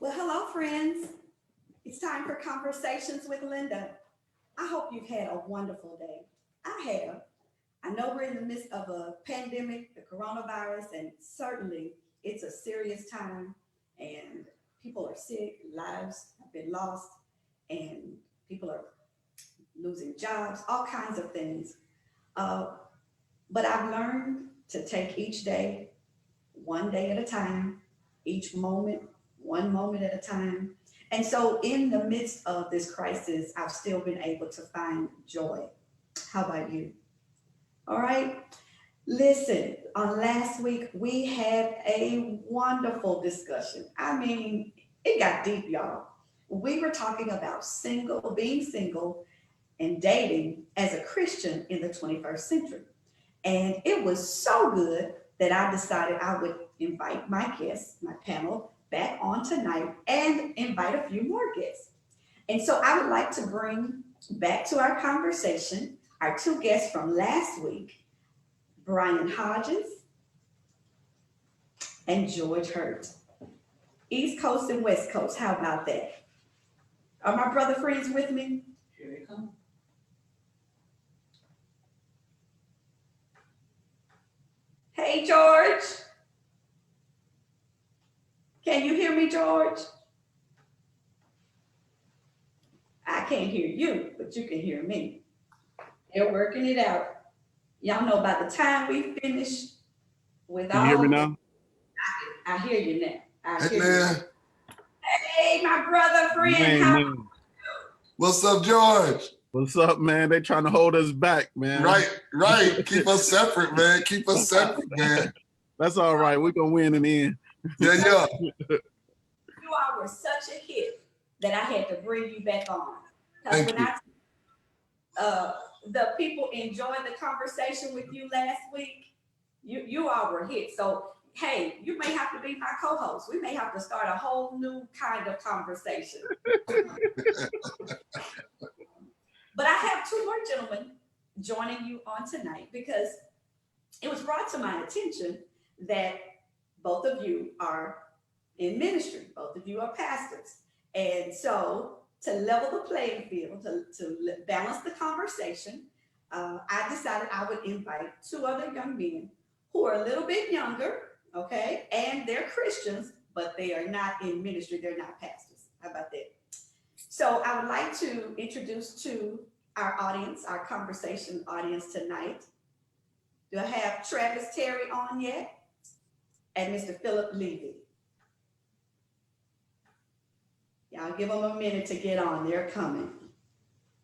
Well, hello, friends. It's time for Conversations with Linda. I hope you've had a wonderful day. I have. I know we're in the midst of a pandemic, the coronavirus, and certainly it's a serious time, and people are sick, lives have been lost, and people are losing jobs, all kinds of things. Uh, but I've learned to take each day one day at a time, each moment, one moment at a time. And so, in the midst of this crisis, I've still been able to find joy. How about you? All right. Listen, on last week, we had a wonderful discussion. I mean, it got deep, y'all. We were talking about being single, and dating as a Christian in the 21st century. And it was so good that I decided I would invite my guests, my panel, back on tonight and invite a few more guests. And so I would like to bring back to our conversation our two guests from last week, Brian Hodges and George Hurt. East Coast and West Coast, how about that? Are my brother friends with me? Here they come. Hey, George. Can you hear me, George? I can't hear you, but you can hear me. They're working it out. Y'all know by the time we finish with Can you hear me now? I hear you now. I Hey hear man, you. Hey, my brother friend. Man. what's up, George? What's up, man? They trying to hold us back, man. Right. Keep us separate, man. Keep us separate, man. That's all right. We're going to win in the end. Yeah. You all were such a hit that I had to bring you back on. Because Thank when the people enjoyed the conversation with you last week, you all were hit. So hey, you may have to be my co-host. We may have to start a whole new kind of conversation. But I have two more gentlemen joining you on tonight because it was brought to my attention that both of you are in ministry. Both of you are pastors. And so to level the playing field, to balance the conversation, I decided I would invite two other young men who are a little bit younger, okay, and they're Christians, but they are not in ministry. They're not pastors. How about that? So I would like to introduce to our audience, our conversation audience tonight. Do I have Travis Terry on yet? And Mr. Philip Levy. Y'all give them a minute to get on. They're coming.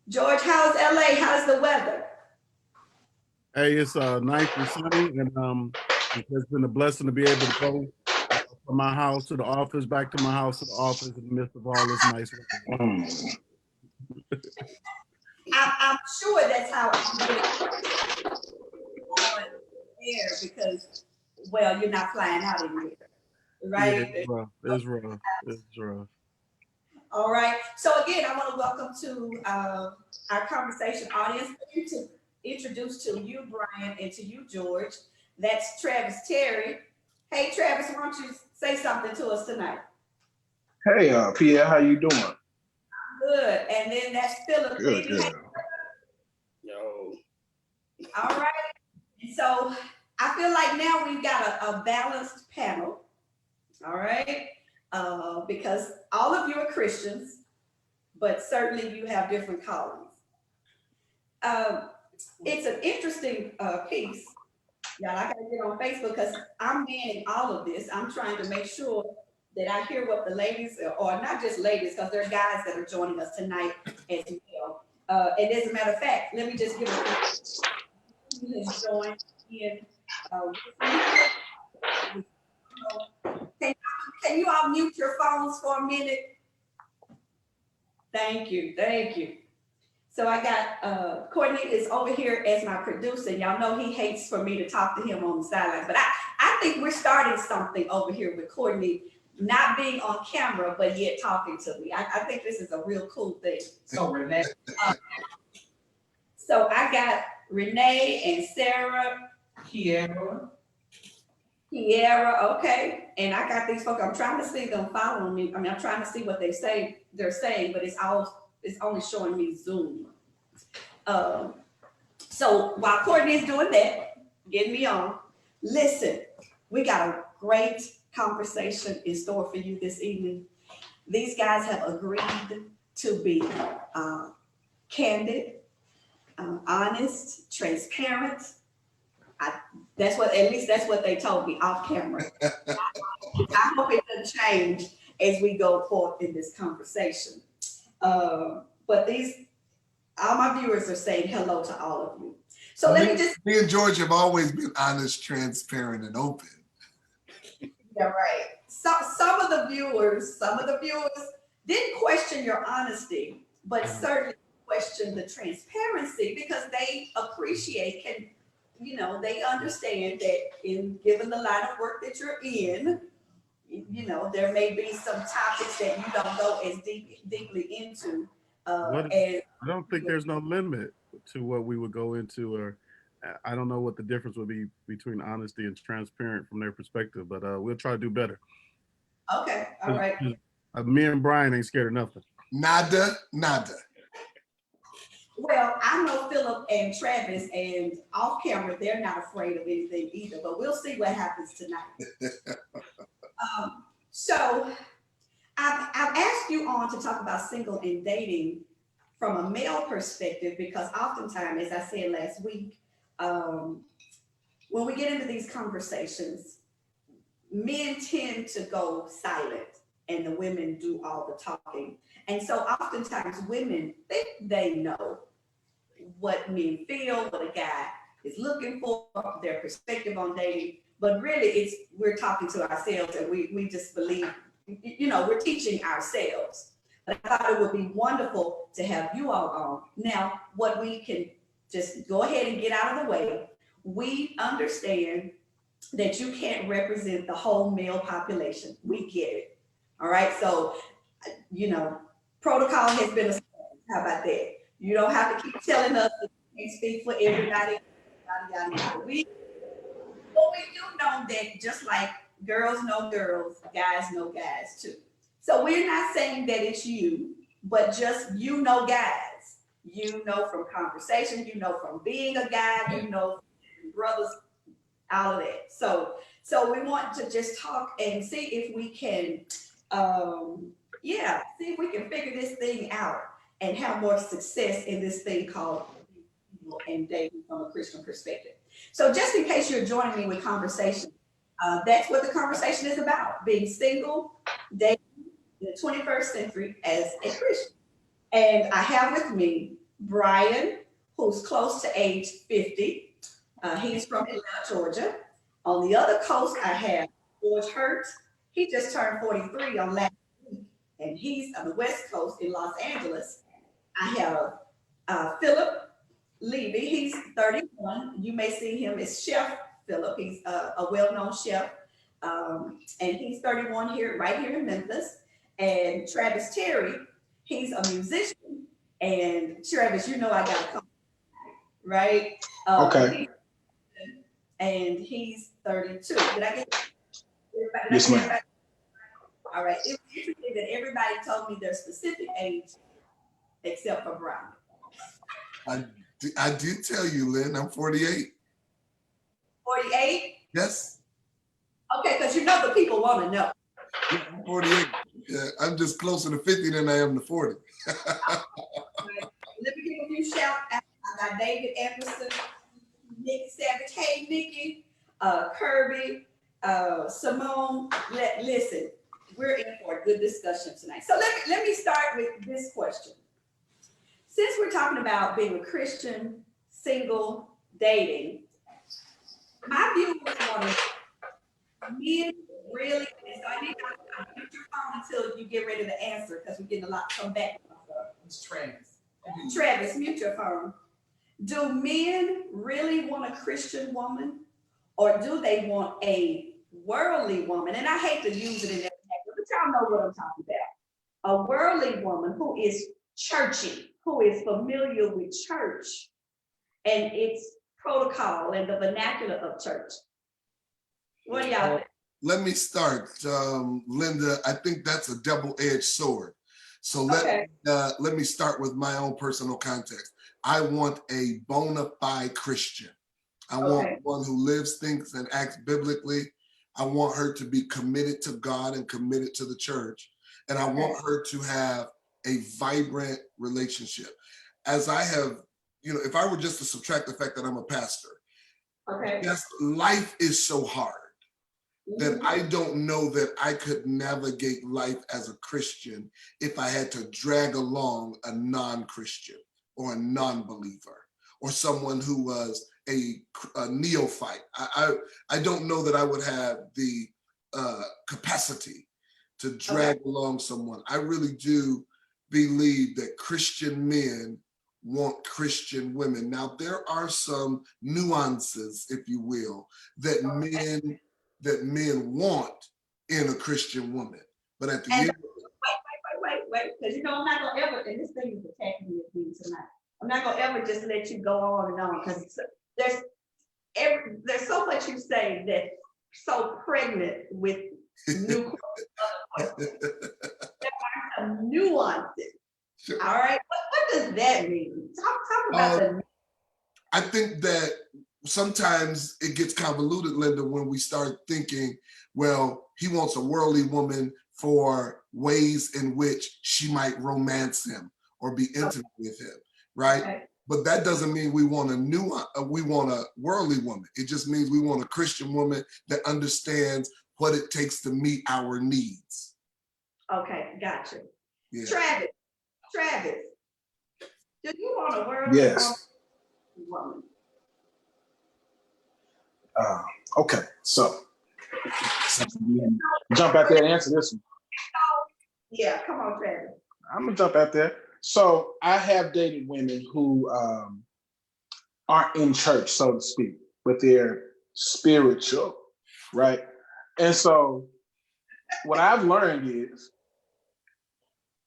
George, how's LA? How's the weather? Hey, it's nice and sunny, and it's been a blessing to be able to go from my house to the office, back to my house to the office in the midst of all this nice weather. I'm sure that's how I'm getting on air because, well, you're not flying out anywhere, right? Yeah, it's rough. All right. So again, I want to welcome to our conversation audience to introduce to you, Brian, and to you, George. That's Travis Terry. Hey, Travis, why don't you say something to us tonight? Hey, Pierre, how you doing? Good. And then that's Philip. Good. Yo. All right. And so I feel like now we've got a balanced panel. All right. Because all of you are Christians, but certainly you have different callings. It's an interesting piece. Y'all, I gotta get on Facebook because I'm manning all of this. I'm trying to make sure that I hear what the ladies, or not just ladies, because there are guys that are joining us tonight as well. And as a matter of fact, let me just give who has joined in. Can you all mute your phones for a minute? Thank you. So I got Courtney is over here as my producer. Y'all know he hates for me to talk to him on the sideline, but I think we're starting something over here with Courtney not being on camera, but yet talking to me. I think this is a real cool thing. So Renee. So I got Renee and Sarah, Kiara. Kiara, okay. And I got these folks, I'm trying to see them following me. I mean, I'm trying to see what they're saying, but it's only showing me Zoom. Um, so while Courtney is doing that, getting me on, listen, we got a great conversation in store for you this evening. These guys have agreed to be candid, honest, transparent. At least that's what they told me off camera. I hope it doesn't change as we go forth in this conversation. But all my viewers are saying hello to all of you. So let me just. Me and George have always been honest, transparent, and open. Yeah, right. So some of the viewers didn't question your honesty, but certainly question the transparency because they appreciate they understand that given the line of work that you're in, there may be some topics that you don't go as deeply into. I don't think there's no limit to what we would go into, or I don't know what the difference would be between honesty and transparent from their perspective, but we'll try to do better. Okay, all right. Me and Brian ain't scared of nothing. Nada. Well, I know Philip and Travis, and off camera, they're not afraid of anything either, but we'll see what happens tonight. So I've asked you on to talk about single and dating from a male perspective, because oftentimes, as I said last week, when we get into these conversations, men tend to go silent and the women do all the talking. And so oftentimes women think they know what men feel, what a guy is looking for, their perspective on dating, but really we're talking to ourselves and we just believe, we're teaching ourselves. But I thought it would be wonderful to have you all on. Now, what we can just go ahead and get out of the way, we understand that you can't represent the whole male population. We get it. All right. So, protocol has been established. How about that? You don't have to keep telling us that you can't speak for everybody. Yada, yada, yada. We do know that just like girls know girls, guys know guys too. So we're not saying that it's you, but just guys. From conversation, from being a guy, from brothers, all of that. So we want to just talk and see if we can, see if we can figure this thing out and have more success in this thing called and dating from a Christian perspective. So just in case you're joining me with conversation, that's what the conversation is about: being single, dating in the 21st century as a Christian. And I have with me Brian, who's close to age 50. He's from Atlanta, Georgia. On the other coast, I have George Hurt. He just turned 43 on last week, and he's on the West Coast in Los Angeles. I have Philip Levy. He's 31. You may see him as Chef Philip. He's a well-known chef, and he's 31 right here in Memphis. And Travis Terry, he's a musician. And Travis, I got to come, right? Okay. And he's 32. Did I get everybody? Yes, ma'am. All right. It was interesting that everybody told me their specific age except for Brian. I did tell you, Lynn, I'm 48. 48? Yes. Okay, because the people want to know. Yeah, I'm 48. Yeah, I'm just closer to 50 than I am to 40. Let me give a few shout outs. I got David Anderson, Nikki Savage. Hey, Nikki, Kirby, Simone. Listen, we're in for a good discussion tonight. So let me start with this question. Since we're talking about being a Christian, single, dating, my viewers want to men really, and so I need to mute your phone until you get ready to answer because we're getting a lot come back. It's Travis. Travis, mute your phone. Do men really want a Christian woman, or do they want a worldly woman? And I hate to use it in that way, but y'all know what I'm talking about. A worldly woman who is churchy, who is familiar with church and its protocol and the vernacular of church. What do y'all think? Let me start, Linda. I think that's a double-edged sword. So Okay. let me start with my own personal context. I want a bona fide Christian. I want one who lives, thinks, and acts biblically. I want her to be committed to God and committed to the church. And I want her to have a vibrant relationship. As I have, if I were just to subtract the fact that I'm a pastor, yes, life is so hard that I don't know that I could navigate life as a Christian if I had to drag along a non-Christian or a non-believer or someone who was a neophyte. I don't know that I would have the capacity to drag along someone. I really do believe that Christian men want Christian women. Now, there are some nuances, if you will, that men want in a Christian woman. But at the end, wait, because I'm not gonna ever, and this thing is attacking me again tonight. I'm not gonna ever just let you go on and on, because there's so much you say that's so pregnant with new there are some nuances. Sure. All right, what does that mean? Talk about the. I think that sometimes it gets convoluted, Linda, when we start thinking, well, he wants a worldly woman for ways in which she might romance him or be intimate with him, right? Okay. But that doesn't mean we want a worldly woman. It just means we want a Christian woman that understands what it takes to meet our needs. Okay, gotcha. Yeah. Travis, do you want a worldly woman? Okay, so jump out there and answer this one. Yeah, come on, Travis. I'm gonna jump out there. So I have dated women who aren't in church, so to speak, but they're spiritual, right? And so what I've learned is,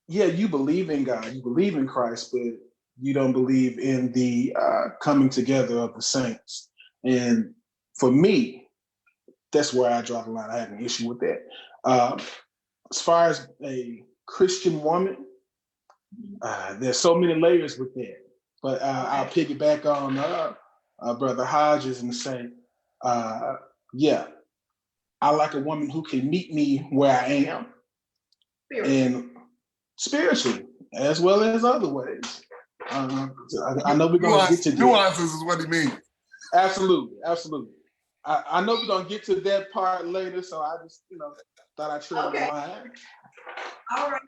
yeah, you believe in God, you believe in Christ, but you don't believe in the coming together of the saints. And for me, that's where I draw the line. I have an issue with that. As far as a Christian woman, there's so many layers with that. But I'll piggyback on Brother Hodges and say, yeah, I like a woman who can meet me where I am, and spiritually, as well as other ways. I know we're going to get to nuances is what he means. Absolutely. I know we're going to get to that part later, so I just, thought I'd tread on the line. All right.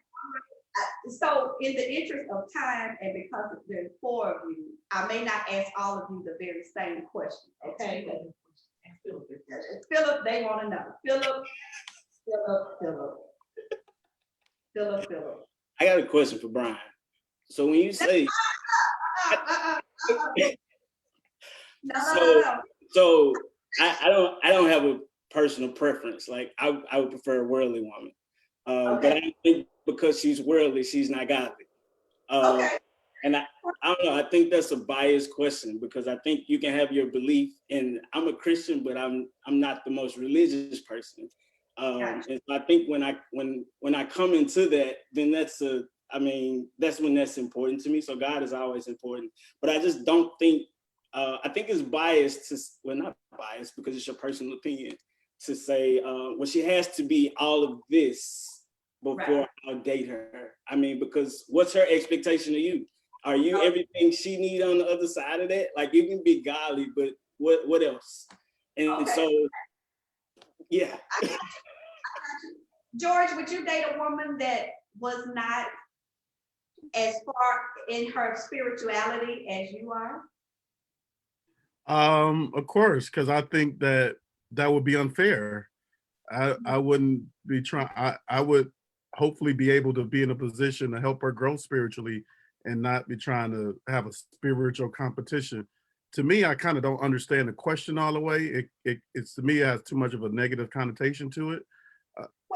So in the interest of time, and because there's 4 of you, I may not ask all of you the very same question, okay? Philip, they want to know. Philip. I got a question for Brian. So when you say So I don't have a personal preference. Like I would prefer a worldly woman. But I don't think because she's worldly, she's not godly. And I don't know, I think that's a biased question, because I think you can have your belief, and I'm a Christian, but I'm not the most religious person. And so I think when I come into that, then that's when that's important to me. So God is always important. But I just don't think I think it's biased not biased, because it's your personal opinion, to say, well, she has to be all of this before I'll date her. I mean, because what's her expectation of you? Are you everything she needs on the other side of that? Like, you can be godly, but what else? And so, yeah. George, would you date a woman that was not as far in her spirituality as you are? Of course, because I think that would be unfair. I wouldn't be trying. I would hopefully be able to be in a position to help her grow spiritually and not be trying to have a spiritual competition. To me, I kind of don't understand the question all the way. It's to me, it has too much of a negative connotation to it.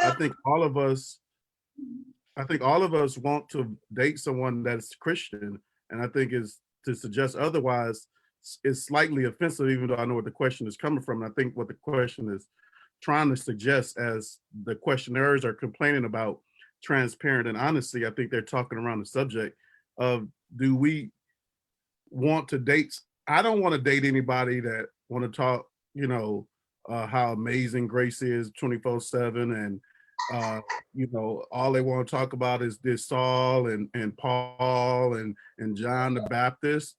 I think all of us want to date someone that's Christian, and I think is to suggest otherwise is slightly offensive, even though I know where the question is coming from. And I think what the question is trying to suggest, as the questionnaires are complaining about transparent and honesty, I think they're talking around the subject of, do we want to date? I don't want to date anybody that want to talk, how amazing Grace is 24/7, and all they want to talk about is this Saul and Paul and John the Baptist.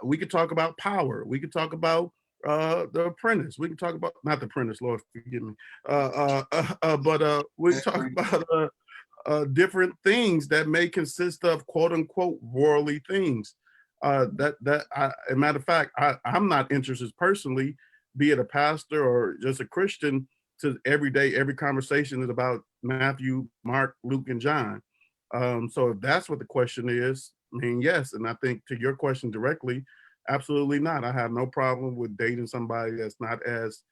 We could talk about power. We could talk about The Apprentice. We can talk about, not The Apprentice, Lord forgive me. But we can talk about different things that may consist of quote unquote worldly things. As a matter of fact, I'm not interested personally, be it a pastor or just a Christian, to every conversation is about Matthew, Mark, Luke, and John. So if that's what the question is, I mean, yes. And I think to your question directly, absolutely not. I have no problem with dating somebody that's not as,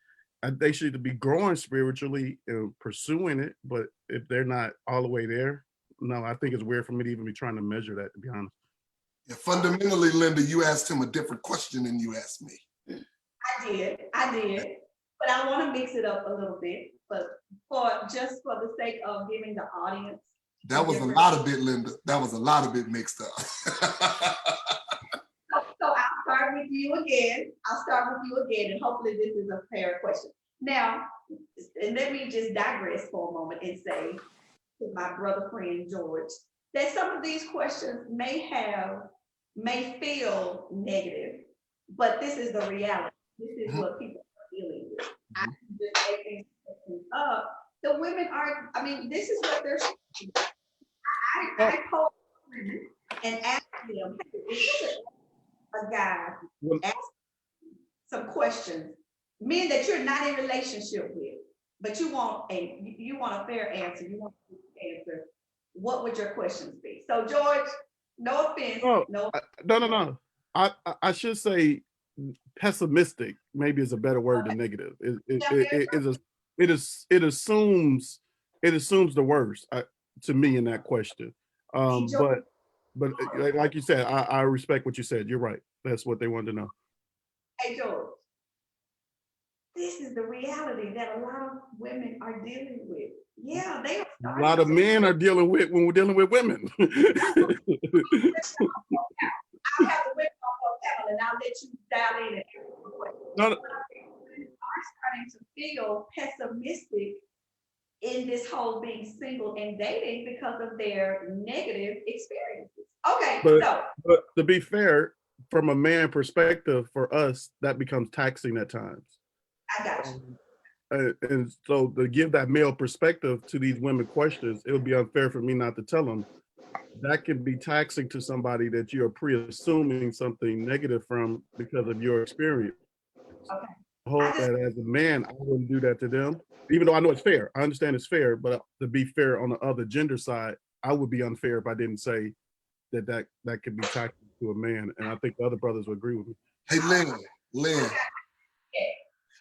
they should be growing spiritually and pursuing it. But if they're not all the way there, no, I think it's weird for me to even be trying to measure that, to be honest. Yeah, fundamentally, Linda, you asked him a different question than you asked me. I did. But I want to mix it up a little bit, but for the sake of giving the audience. That was a lot of bit, Linda. That was a lot of bit mixed up. So I'll start with you again. And hopefully this is a fair question. Now, and let me just digress for a moment and say to my brother friend George, that some of these questions may feel negative, but this is the reality. This is what people are dealing with. I just making things up. The women are, this is what they're saying. I told women and asked them, hey, if a guy ask some questions, men that you're not in relationship with, but you want a fair answer, you want a good answer, what would your questions be? So George, no offense. No. I should say pessimistic maybe is a better word than negative. It assumes the worst to me in that question. But like you said, I respect what you said. You're right. That's what they wanted to know. Hey George, this is the reality that a lot of women are dealing with. Yeah, they are. A lot of men are dealing with when we're dealing with women. I'll have the women on panel and I'll let you dial in and No. Women are starting to feel pessimistic in this whole being single and dating because of their negative experiences. Okay, but to be fair, from a man perspective, for us, that becomes taxing at times. I got you. And so to give that male perspective to these women questions, it would be unfair for me not to tell them that can be taxing to somebody that you're pre-assuming something negative from because of your experience. Okay. I hope that as a man, I wouldn't do that to them, even though I know it's fair. I understand it's fair, but to be fair on the other gender side, I would be unfair if I didn't say that could be taxing to a man. And I think the other brothers would agree with me. Hey, Lynn.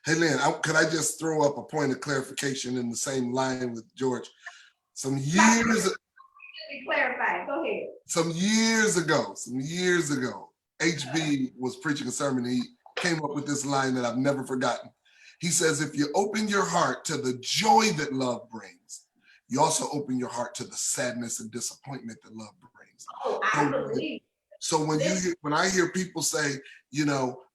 Hey, Lynn, could I just throw up a point of clarification in the same line with George? Some years ago, HB was preaching a sermon. He came up with this line that I've never forgotten. He says, if you open your heart to the joy that love brings, you also open your heart to the sadness and disappointment that love brings. Oh, I believe. So when I hear people say,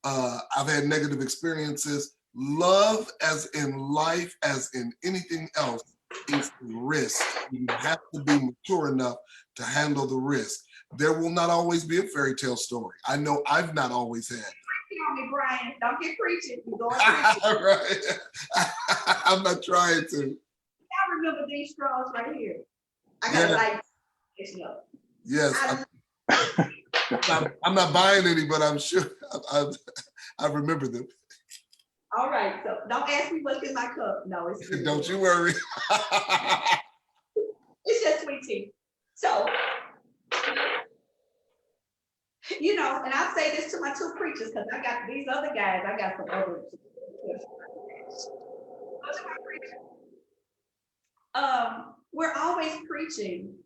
I've had negative experiences, love, as in life, as in anything else, is risk. You have to be mature enough to handle the risk. There will not always be a fairy tale story. I know I've not always had. On me, Brian. Don't get preaching. You're going preaching. Right. I'm not trying to. I remember these straws right here. I got like this up. Yes. I'm not buying any, but I'm sure I remember them. All right, so don't ask me what's in my cup. No, it's good. Don't you worry. It's just sweet tea. So, and I'll say this to my two preachers because I got these other guys. I got some other. We're always preaching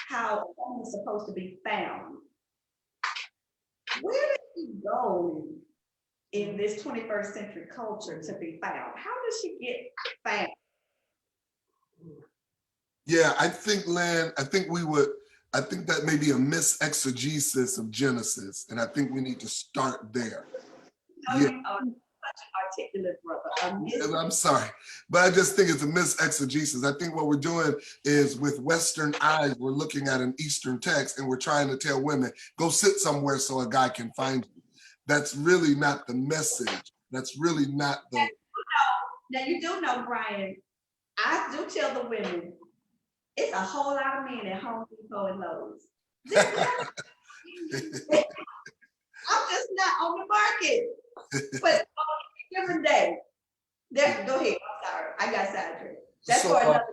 how a woman is supposed to be found. Where did he go? in this 21st century culture to be found? How does she get found? Yeah, I think, Lynn, I think that may be a misexegesis of Genesis. And I think we need to start there. Oh, Yeah. you are such an articulate brother. And I'm sorry, but I just think it's a misexegesis. I think what we're doing is with Western eyes, we're looking at an Eastern text and we're trying to tell women, go sit somewhere so a guy can find you. That's really not the message. That's really not the. Now you do know, Brian, I do tell the women, it's a whole lot of men at Home Depot and Lowe's. I'm just not on the market. But on a different day. Go ahead. I'm sorry. I got sidetracked. That's for another.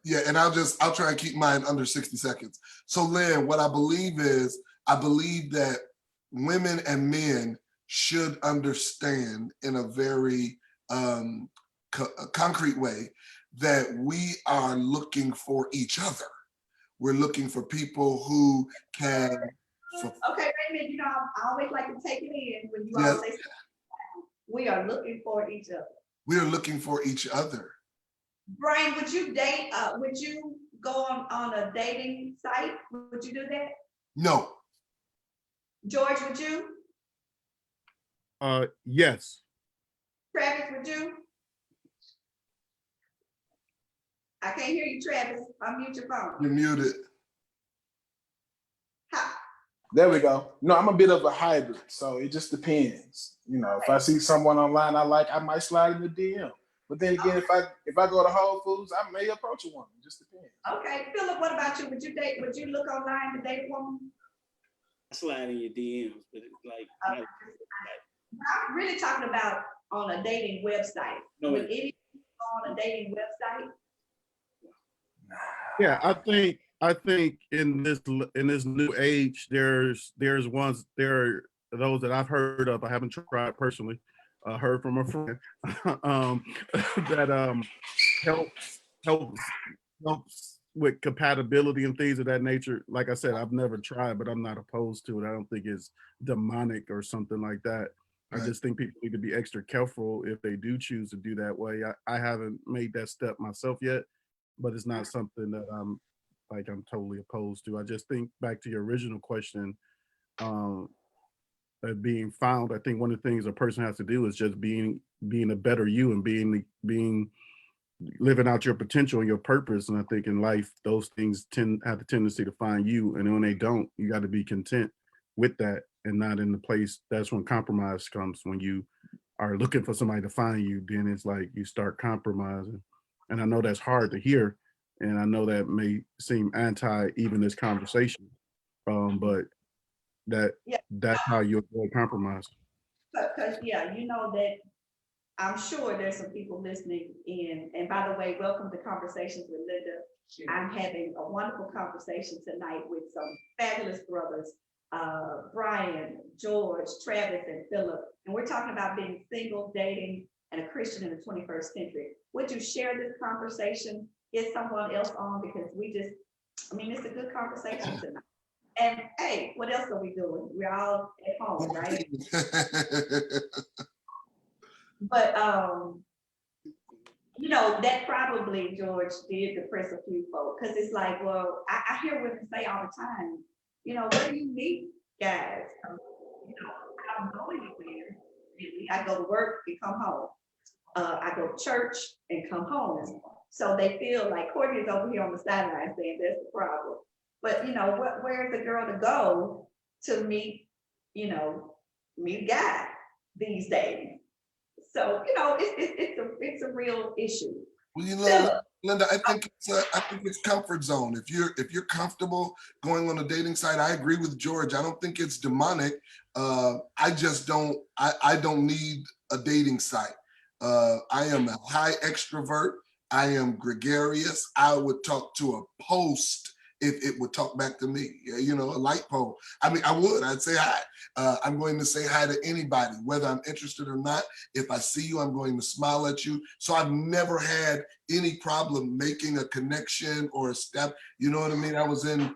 Yeah, and I'll try and keep mine under 60 seconds. So, Lynn, what I believe is, I believe that women and men should understand in a very concrete way that we are looking for each other. We're looking for people who can. Okay, wait a minute. You know, I always like to take it in when you all say something. We are looking for each other. We are looking for each other. Brian, would you date? Would you go on a dating site? Would you do that? No. George, would you? Yes. Travis, would you? I can't hear you, Travis. Unmute your phone. You're muted. There we go. No, I'm a bit of a hybrid, so it just depends. You know, if I see someone online I like, I might slide in the DM. But then again, if I go to Whole Foods, I may approach a woman. It just depends. Okay, Philip, what about you? Would you date? Would you look online to date a woman? I slide in your DMs, but it's like. I'm really talking about on a dating website. No, would anyone go on a dating website? Yeah, I think in this new age, there are those that I've heard of. I haven't tried personally. Heard from a friend that helps with compatibility and things of that nature. Like I said, I've never tried, but I'm not opposed to it. I don't think it's demonic or something like that. Right. I just think people need to be extra careful if they do choose to do that way. I haven't made that step myself yet, but it's not something that I'm totally opposed to. I just think back to your original question, being found. I think one of the things a person has to do is just being a better you and being living out your potential and your purpose. And I think in life, those things have the tendency to find you. And when they don't, you got to be content with that and not in the place. That's when compromise comes. When you are looking for somebody to find you, then it's like you start compromising. And I know that's hard to hear. And I know that may seem anti even this conversation, but that's how you avoid compromise. Because you know that I'm sure there's some people listening in. And by the way, welcome to Conversations with Linda. I'm having a wonderful conversation tonight with some fabulous brothers, Brian, George, Travis, and Philip. And we're talking about being single, dating, and a Christian in the 21st century. Would you share this conversation? Is someone else on? Because it's a good conversation tonight. And hey, what else are we doing? We're all at home, right? But that probably, George, did depress a few folks, because it's like, well, I hear women say all the time, where do you meet guys? I don't go anywhere really. I go to work and come home. I go to church and come home. So they feel like Courtney's over here on the sideline saying that's the problem. But where's the girl to go to meet a guy these days? So it's a real issue. Well, Linda, I think it's comfort zone. If you're comfortable going on a dating site, I agree with George. I don't think it's demonic. I just don't. I don't need a dating site. I am a high extrovert. I am gregarious. I would talk to a post if it would talk back to me, a light pole. I mean, I'd say hi. I'm going to say hi to anybody, whether I'm interested or not. If I see you, I'm going to smile at you. So I've never had any problem making a connection or a step. You know what I mean? I was in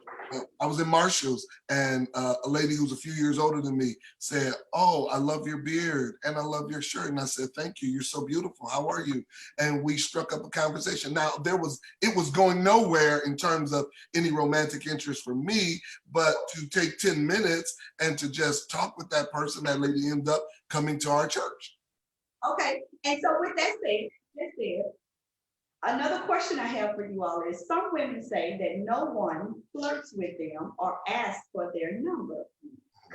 I was in Marshall's, and a lady who's a few years older than me said, "Oh, I love your beard and I love your shirt." And I said, "Thank you. You're so beautiful. How are you?" And we struck up a conversation. Now it was going nowhere in terms of any romantic interest for me, but to take 10 minutes and to just talk with that person, that lady ended up coming to our church. Okay, and so with that said, another question I have for you all is, some women say that no one flirts with them or asks for their number.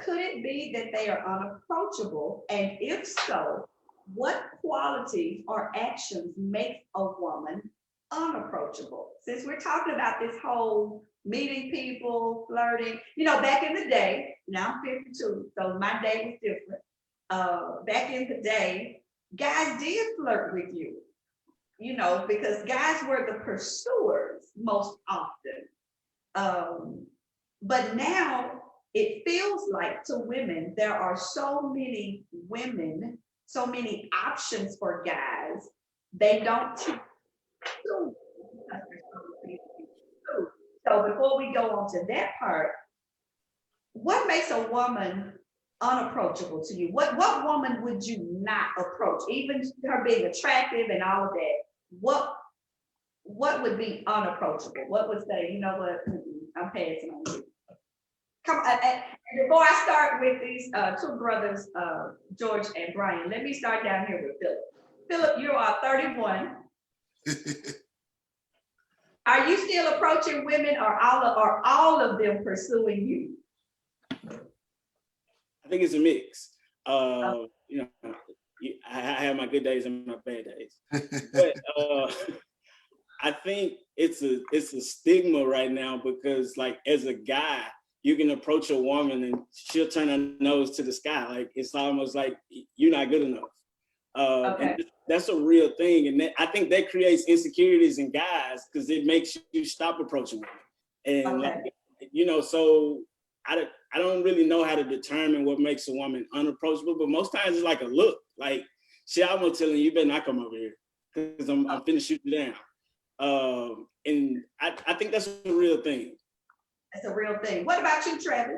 Could it be that they are unapproachable? And if so, what qualities or actions make a woman unapproachable? Since we're talking about this whole meeting people, flirting, back in the day, now I'm 52, so my day was different. Back in the day, guys did flirt with you. Because guys were the pursuers most often. But now it feels like to women, there are so many women, so many options for guys. They don't choose. So before we go on to that part, what makes a woman unapproachable to you? What woman would you not approach? Even her being attractive and all of that, what would be unapproachable? What would say, you know what, I'm passing on you? Come on, and before I start with these two brothers, George and Brian, let me start down here with Philip. Philip, you are 31. Are you still approaching women, or are all of them pursuing you? I think it's a mix. I have my good days and my bad days, but I think it's a stigma right now, because like, as a guy, you can approach a woman and she'll turn her nose to the sky. Like, it's almost like you're not good enough. Okay. And that's a real thing. And I think that creates insecurities in guys, because it makes you stop approaching women. And okay. So I don't really know how to determine what makes a woman unapproachable, but most times it's like a look. Like, she almost telling you better not come over here, because I'm finna shoot you down. And I think that's a real thing. That's a real thing. What about you, Travis?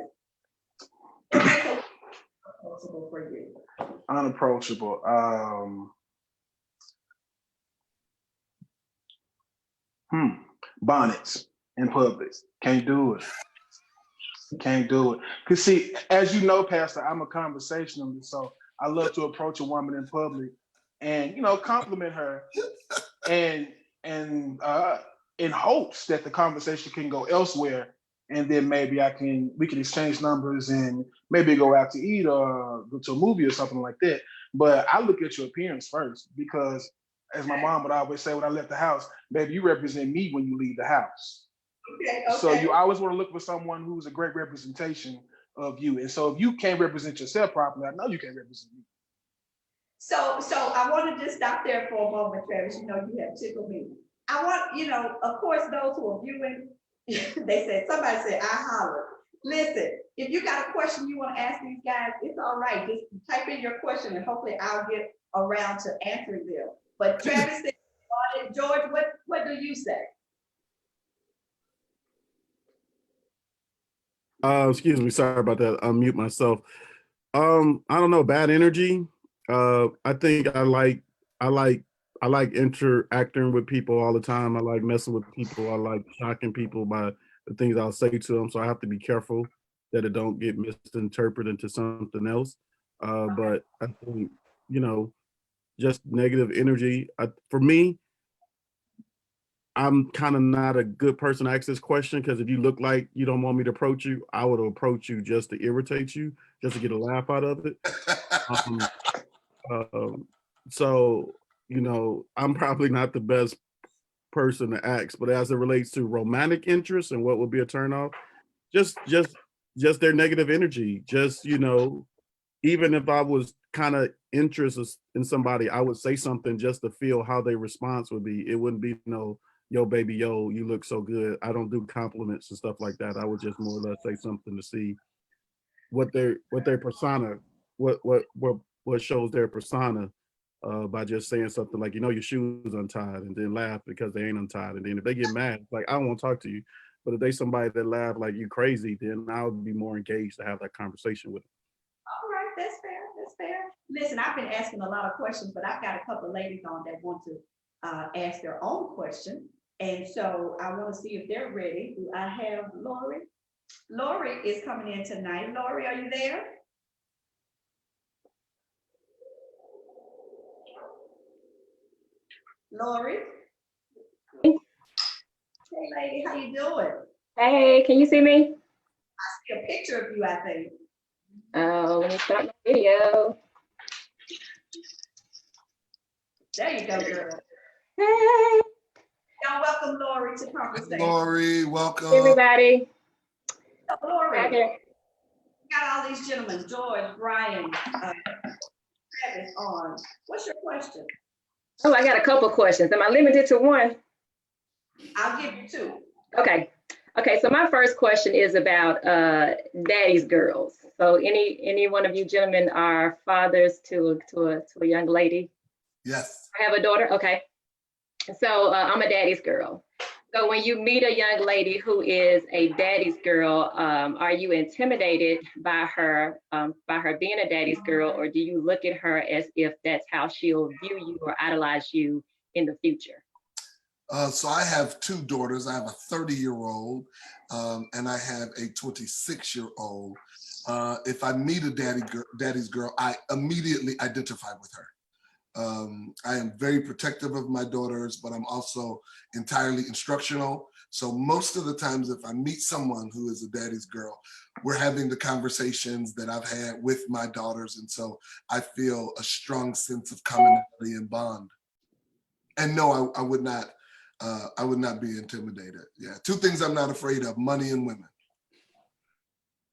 What makes a unapproachable for you? Unapproachable. Bonnets in public. Can't do it. Can't do it. Because see, as you know, Pastor, I'm a conversationalist, so I love to approach a woman in public and compliment her, and in hopes that the conversation can go elsewhere, and then maybe we can exchange numbers and maybe go out to eat or go to a movie or something like that. But I look at your appearance first, because as my mom would always say when I left the house, baby, you represent me when you leave the house. Okay. So you always want to look for someone who's a great representation of you. And so if you can't represent yourself properly, I know you can't represent me. So I want to just stop there for a moment, Travis. You have tickled me. I want, of course, those who are viewing, somebody said, I holler. Listen, if you got a question you want to ask these guys, it's all right. Just type in your question and hopefully I'll get around to answering them. But Travis said, George, what do you say? Excuse me, sorry about that. I'll mute myself. I don't know, bad energy. I think I like interacting with people all the time. I like messing with people. I like shocking people by the things I'll say to them. So I have to be careful that it don't get misinterpreted into something else. But I think, just negative energy. For me, I'm kind of not a good person to ask this question, because if you look like you don't want me to approach you, I would approach you just to irritate you, just to get a laugh out of it. So, I'm probably not the best person to ask, but as it relates to romantic interest and what would be a turnoff, just their negative energy. Just, even if I was kind of interested in somebody, I would say something just to feel how their response would be. It wouldn't be yo, baby, yo, you look so good. I don't do compliments and stuff like that. I would just more or less say something to see what their persona, what shows their persona, by just saying something like, your shoes untied, and then laugh because they ain't untied. And then if they get mad, like, I don't want to talk to you. But if they somebody that laugh like you crazy, then I would be more engaged to have that conversation with them. All right, that's fair. That's fair. Listen, I've been asking a lot of questions, but I've got a couple of ladies on that want to ask their own question. And so I want to see if they're ready. Do I have Lori? Lori is coming in tonight. Lori, are you there? Lori? Hey, lady, how you doing? Hey, can you see me? I see a picture of you, I think. Oh, let me start my video. There you go, girl. Hey, Y'all welcome Lori to conversation. Lori, welcome. everybody. Lori, Right here. we got all these gentlemen, George, Brian, Travis on. What's your question? Oh, I got a couple questions. Am I limited to one? I'll give you two. Okay. Okay, so my first question is about daddy's girls. So any one of you gentlemen are fathers to a young lady? Yes. I have a daughter. Okay. So I'm a daddy's girl. So when you meet a young lady who is a daddy's girl, are you intimidated by her being a daddy's girl, or do you look at her as if that's how she'll view you or idolize you in the future? So I have two daughters. I have a 30-year-old and I have a 26-year-old. If I meet a daddy's girl, I immediately identify with her. I am very protective of my daughters, but I'm also entirely instructional. So most of the times if I meet someone who is a daddy's girl, we're having the conversations that I've had with my daughters. And so I feel a strong sense of commonality and bond. And no, I would not be intimidated. Yeah, two things I'm not afraid of: money and women.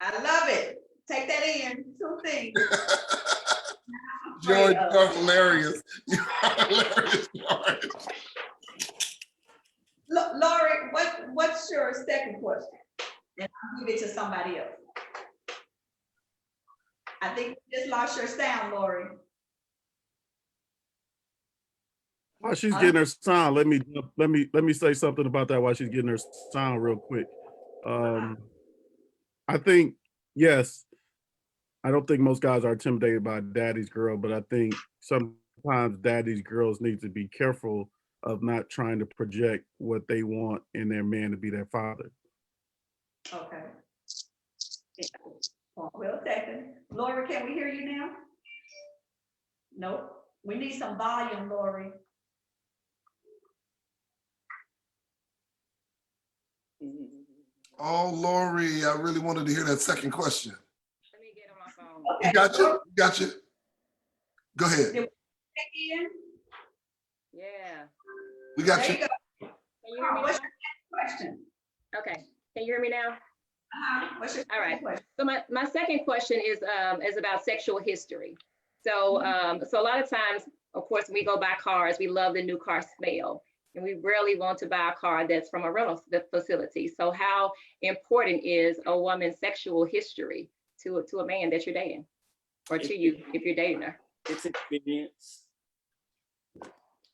I love it. Take that in. Two things. George, you're hilarious. You're hilarious, George. Lori, what's your second question? And I'll give it to somebody else. I think you just lost your sound, Lori. While she's getting her sound, let me say something about that while she's getting her sound real quick. I think, yes, I don't think most guys are intimidated by daddy's girl, but I think sometimes daddy's girls need to be careful of not trying to project what they want in their man to be their father. Okay. Well, second. Lori, can we hear you now? Nope. We need some volume, Lori. Oh, Lori, I really wanted to hear that second question. Let me get on my phone. Okay. You got you? Got you? Go ahead. Did we take in? Yeah. We got There you. you go. Can you hear me What's now? your next question? Okay. Can you hear me now? What's your All right. second question? So my second question is about sexual history. So so a lot of times, of course, when we go buy cars, we love the new car smell, and we rarely want to buy a car that's from a rental facility. So how important is a woman's sexual history to a man that you're dating, or to you if you're dating her? It's experience.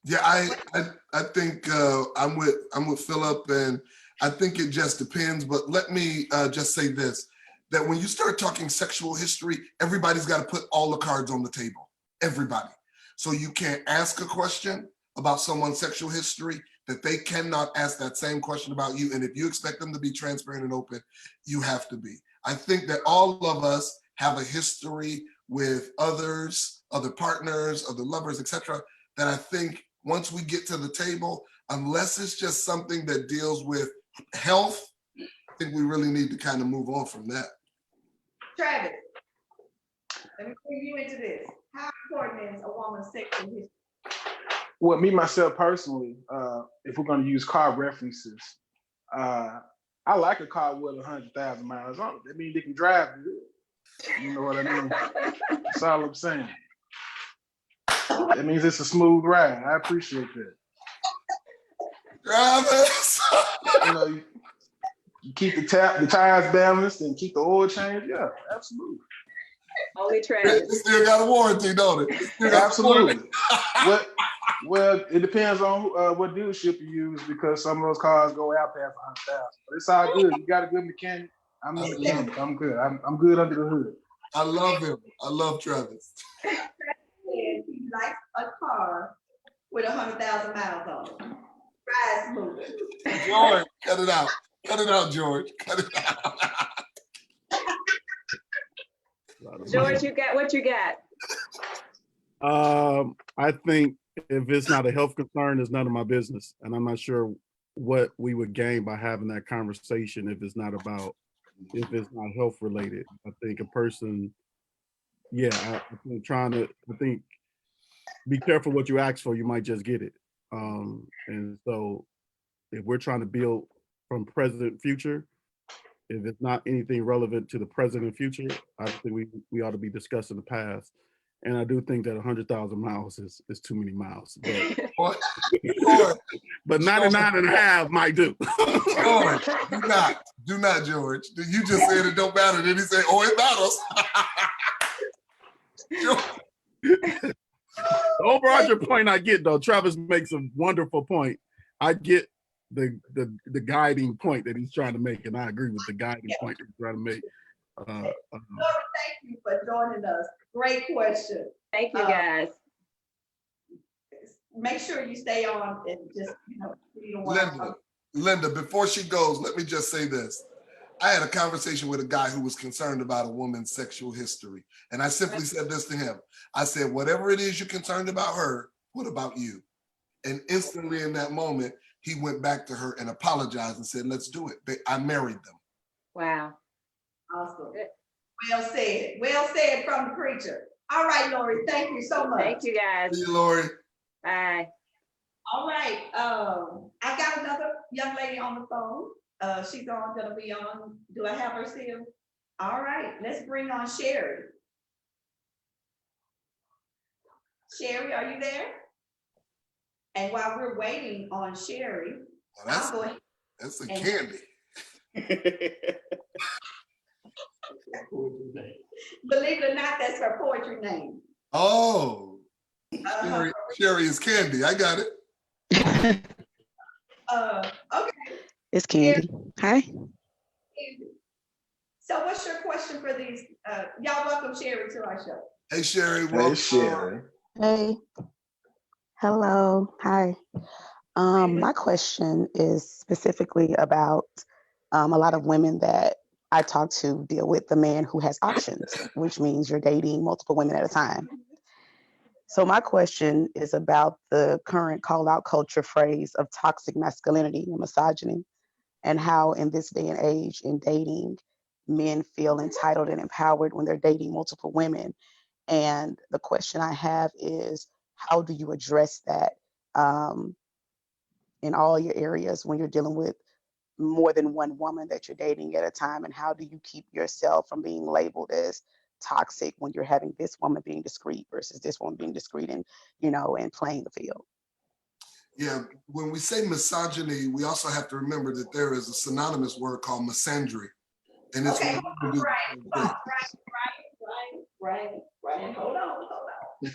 Yeah, I think I'm with Philip, and I think it just depends. But let me just say this: that when you start talking sexual history, everybody's got to put all the cards on the table. Everybody. So you can't ask a question about someone's sexual history that they cannot ask that same question about you. And if you expect them to be transparent and open, you have to be. I think that all of us have a history with others, other partners, other lovers, etc. that I think once we get to the table, unless it's just something that deals with health, I think we really need to kind of move on from that. Travis, let me bring you into this. How important is a woman's sexual history? Well, me, myself personally, if we're going to use car references, I like a car with 100,000 miles on it. That means they can drive good. You know what I mean? That's all I'm saying. That means it's a smooth ride. I appreciate that. Travis! You know, you keep the tires balanced and keep the oil changed. Yeah, absolutely. Only It Travis. still got a warranty, don't it? Absolutely. Well, it depends on what dealership you use because some of those cars go out past 100,000. But it's all good. You got a good mechanic. I'm the mechanic. I'm good. I'm good under the hood. I love him. I love Travis. And he likes a car with 100,000 miles on it. Ride smooth. George, cut it out. Cut it out, George. Cut it out. George, you got what you got? I think if it's not a health concern, it's none of my business. And I'm not sure what we would gain by having that conversation if it's not health related. I think a person, I think be careful what you ask for, you might just get it. And so if we're trying to build from present future, if it's not anything relevant to the present and future, I think we ought to be discussing the past. And I do think that 100,000 miles is too many miles. But 99 and a half might do. George, do not, George. You just said it don't matter. Then he said, oh, it matters. The overarching point I get, though, Travis makes a wonderful point. I get the guiding point that he's trying to make, and I agree with the guiding point that he's trying to make. Thank you for joining us. Great question. Thank you, guys. Make sure you stay on and just, you know, Linda, before she goes, let me just say this. I had a conversation with a guy who was concerned about a woman's sexual history. And I simply said this to him. I said, whatever it is you're concerned about her, what about you? And instantly in that moment, he went back to her and apologized and said, let's do it. I married them. Wow. Awesome. Well said. Well said from the preacher. All right, Lori, thank you so much. Thank you, guys. See you, Lori. Bye. All right. I got another young lady on the phone. She's gonna be on. Do I have her still? All right, let's bring on Sherry. Sherry, are you there? And while we're waiting on Sherry, Well, that's a candy. Believe it or not, that's her poetry name. Oh, Sherry is candy. I got it. Okay. It's Candy. Hi. So what's your question for these? Y'all welcome Sherry to our show. Hey, Sherry. Hey, Sherry. Hey. Hello. Hi. My question is specifically about a lot of women that I talk to deal with the man who has options, which means you're dating multiple women at a time. So my question is about the current call out culture phrase of toxic masculinity and misogyny, and how in this day and age in dating, men feel entitled and empowered when they're dating multiple women. And the question I have is, how do you address that in all your areas when you're dealing with more than one woman that you're dating at a time? And how do you keep yourself from being labeled as toxic when you're having this woman being discreet versus this woman being discreet and, and playing the field? Yeah, when we say misogyny, we also have to remember that there is a synonymous word called misandry. And it's okay, right. Hold on.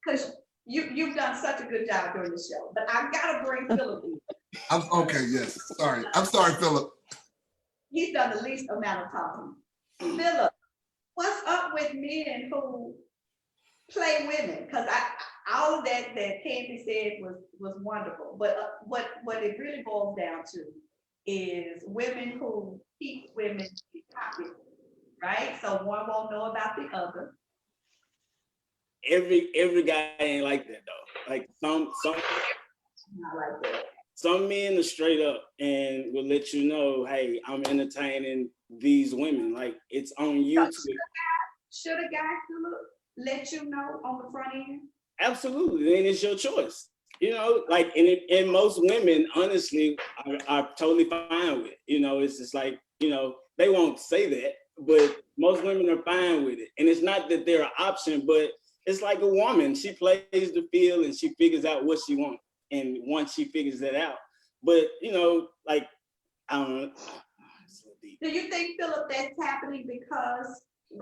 Because you've done such a good job during the show, but I've got to bring Philip in. Okay, yes. Sorry. I'm sorry, Philip. He's done the least amount of talking. Philip, what's up with men who play women? Because all of that Candy said was wonderful, but what it really boils down to is women who keep women in pocket, right? So one won't know about the other. Every guy ain't like that though. Like some Not like that. Some men are straight up and will let you know, hey, I'm entertaining these women. Like it's on you. Should a guy let you know on the front end? Absolutely, then it's your choice. Like and most women, honestly, are totally fine with it. It's just like, they won't say that, but most women are fine with it. And it's not that they're an option, but it's like a woman. She plays the field and she figures out what she wants. And once she figures that out, but like, I don't know. So deep. Do you think, Philip, that's happening because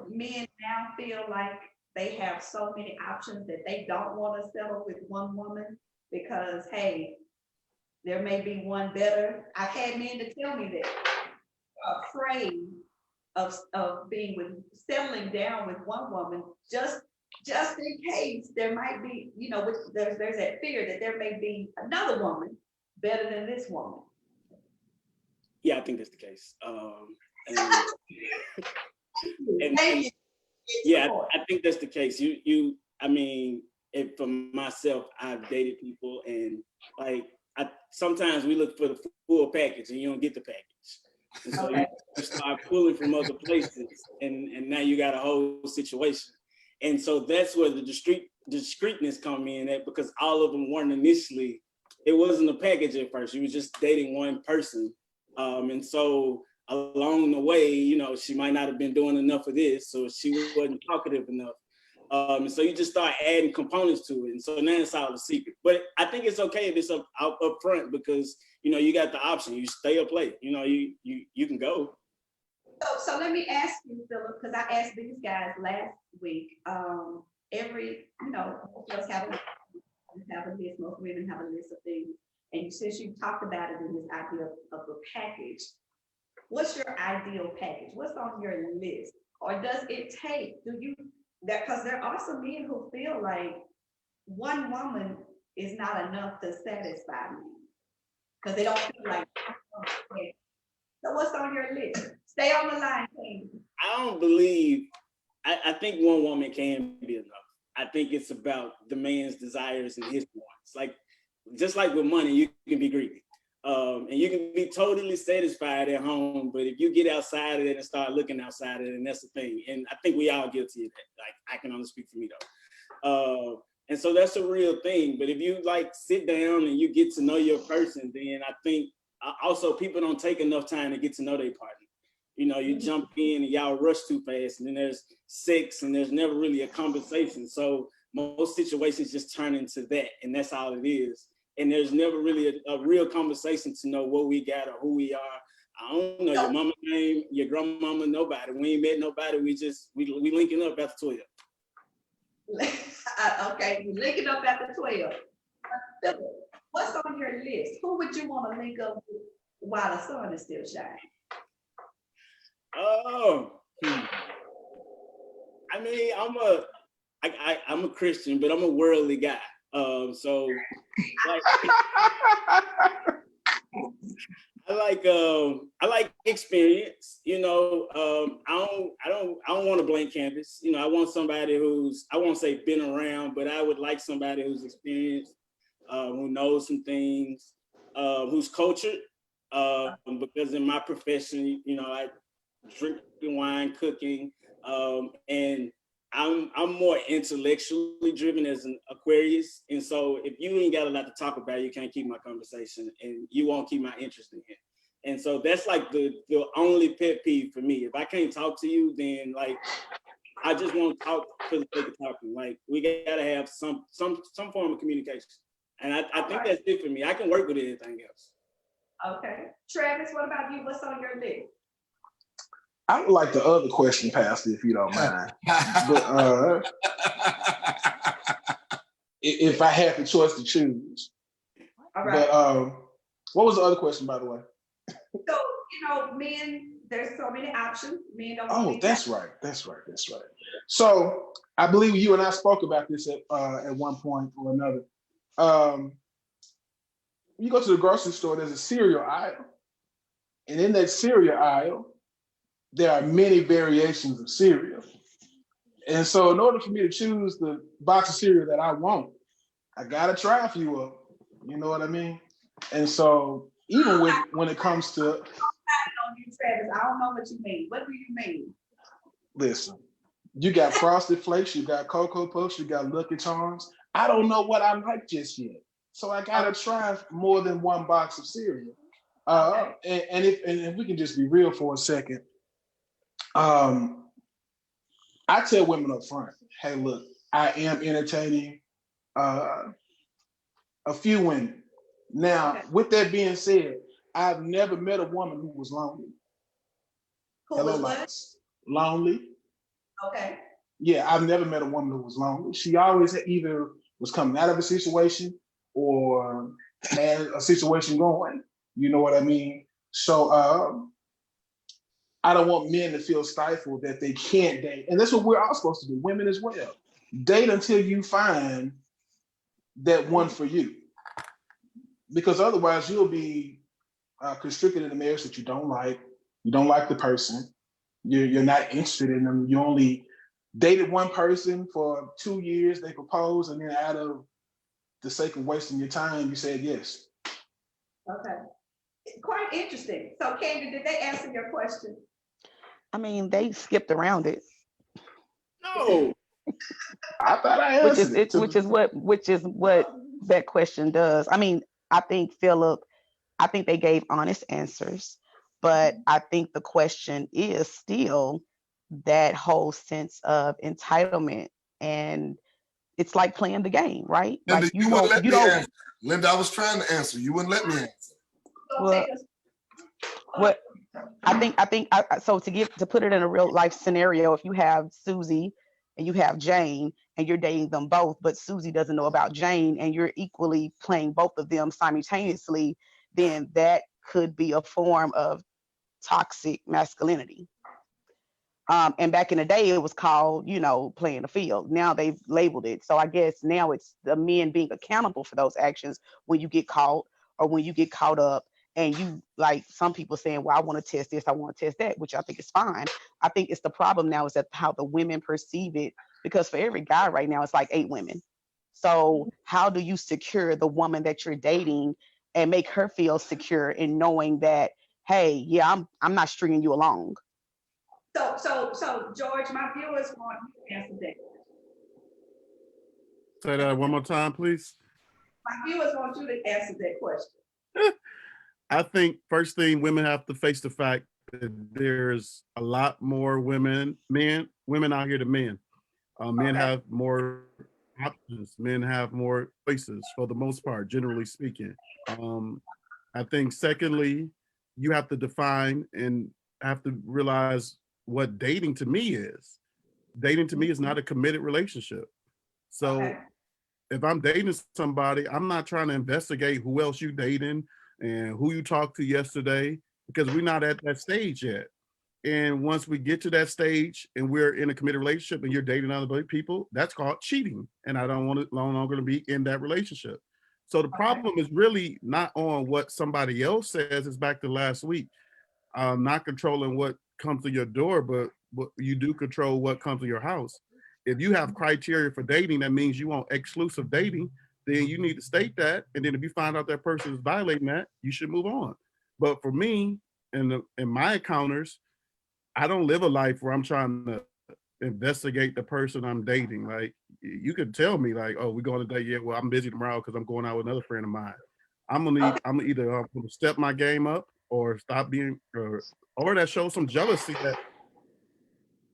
men now feel like they have so many options that they don't want to settle with one woman because, hey, there may be one better. I've had men to tell me that, afraid of being with settling down with one woman just in case there might be, you know, there's that fear that there may be another woman better than this woman. Yeah, I think that's the case. Thank you. Yeah, I think that's the case. I mean, if for myself, I've dated people, and like, sometimes we look for the full package, and you don't get the package, and so Okay. you start pulling from other places, and now you got a whole situation, and so that's where the discreetness come in at, because all of them weren't initially. It wasn't a package at first. You were just dating one person, and so along the way, you know, she might not have been doing enough of this, so she wasn't talkative enough. And so you just start adding components to it. And so now it's all a secret. But I think it's okay if it's up front, because, you know, you got the option. You stay or play. You know, you can go. So let me ask you, Philip, because I asked these guys last week, you know, most of us have a list, most women have a list of things. And since you talked about it in this idea of a package, what's your ideal package? What's on your list? Or does it take, because there are some men who feel like one woman is not enough to satisfy me, because they don't feel like. So what's on your list? Stay on the line, please. I think one woman can be enough. I think it's about the man's desires and his wants. Like, just like with money, you can be greedy. And you can be totally satisfied at home, but if you get outside of it and start looking outside of it, and that's the thing. And I think we all guilty of that. Like, I can only speak for me though. And so that's a real thing. But if you like sit down and you get to know your person, then I think also people don't take enough time to get to know their partner. You know, you jump in and y'all rush too fast, and then there's sex, and there's never really a conversation. So most situations just turn into that, and that's all it is. And there's never really a real conversation to know what we got or who we are. I don't know your mama's name, your grandmama, nobody. We ain't met nobody. We linking up after 12. Okay, we linking up after 12. What's on your list? Who would you want to link up with while the sun is still shining? Oh, I mean, I'm a Christian, but I'm a worldly guy. So like, I like experience. You know, I don't want a blank canvas. You know, I want somebody who's, I won't say been around, but I would like somebody who's experienced, who knows some things, who's cultured. Because in my profession, you know, I drinking wine, cooking, and I'm more intellectually driven as an Aquarius, and so if you ain't got a lot to talk about, you can't keep my conversation, and you won't keep my interest in it. And so that's like the only pet peeve for me. If I can't talk to you, then like I just won't talk for the sake of talking. Like, we gotta have some form of communication, and I think that's it for me. I can work with anything else. Okay, Travis, what about you? What's on your list? I would like the other question, Pastor, if you don't mind. But if I had the choice to choose. All right. But what was the other question, by the way? So, you know, men, there's so many options. Men don't. Oh, that's right. So I believe you and I spoke about this at one point or another. You go to the grocery store, there's a cereal aisle. And in that cereal aisle, there are many variations of cereal. And so in order for me to choose the box of cereal that I want, I gotta try a few of them. You know what I mean? And so even when it comes to... Travis, I don't know what you mean. What do you mean? Listen, you got Frosted Flakes, you got Cocoa Puffs, you got Lucky Charms. I don't know what I like just yet. So I gotta try more than one box of cereal. And if we can just be real for a second, I tell women up front, hey, look, I am entertaining a few women. Now, with that being said, I've never met a woman who was lonely. Who was what? Lonely. Okay. Yeah, I've never met a woman who was lonely. She always either was coming out of a situation or had a situation going. You know what I mean? So I don't want men to feel stifled that they can't date. And that's what we're all supposed to do, women as well. Date until you find that one for you. Because otherwise you'll be constricted in a marriage that you don't like. You don't like the person. You're not interested in them. You only dated one person for 2 years, they proposed, and then out of the sake of wasting your time, you said yes. Okay. Quite interesting. So, Candy, did they answer your question? I mean, they skipped around it. No. I thought I answered it. Which is what that question does. I mean, I think they gave honest answers, but I think the question is still that whole sense of entitlement, and it's like playing the game, right? Linda, Like you wouldn't let me answer. Linda, I was trying to answer. You wouldn't let me answer. Well, what I think so to put it in a real life scenario, if you have Susie and you have Jane and you're dating them both, but Susie doesn't know about Jane and you're equally playing both of them simultaneously, then that could be a form of toxic masculinity. And back in the day, it was called, playing the field. Now they've labeled it. So I guess now it's the men being accountable for those actions when you get caught or when you get caught up. And you, like some people saying, well, I want to test this, I want to test that, which I think is fine. I think it's the problem now is that how the women perceive it, because for every guy right now, it's like 8 women. So how do you secure the woman that you're dating and make her feel secure in knowing that, hey, yeah, I'm not stringing you along? So George, my viewers want you to answer that. Say that one more time, please. My viewers want you to answer that question. I think first thing, women have to face the fact that there's a lot more women out here than men. Men have more options. Men have more choices for the most part, generally speaking. I think secondly, you have to define and have to realize what dating to me is. Dating to me is not a committed relationship. So if I'm dating somebody, I'm not trying to investigate who else you dating and who you talked to yesterday, because we're not at that stage yet. And once we get to that stage and we're in a committed relationship and you're dating other people, that's called cheating. And I don't want to no longer to be in that relationship. So the problem is really not on what somebody else says. It's back to last week. Not controlling what comes to your door, but you do control what comes to your house. If you have criteria for dating, that means you want exclusive dating, then you need to state that. And then if you find out that person is violating that, you should move on. But for me, in my encounters, I don't live a life where I'm trying to investigate the person I'm dating. Like, you could tell me like, oh, we're going to date. Yeah, well, I'm busy tomorrow because I'm going out with another friend of mine. I'm either going to step my game up or stop being, or that shows some jealousy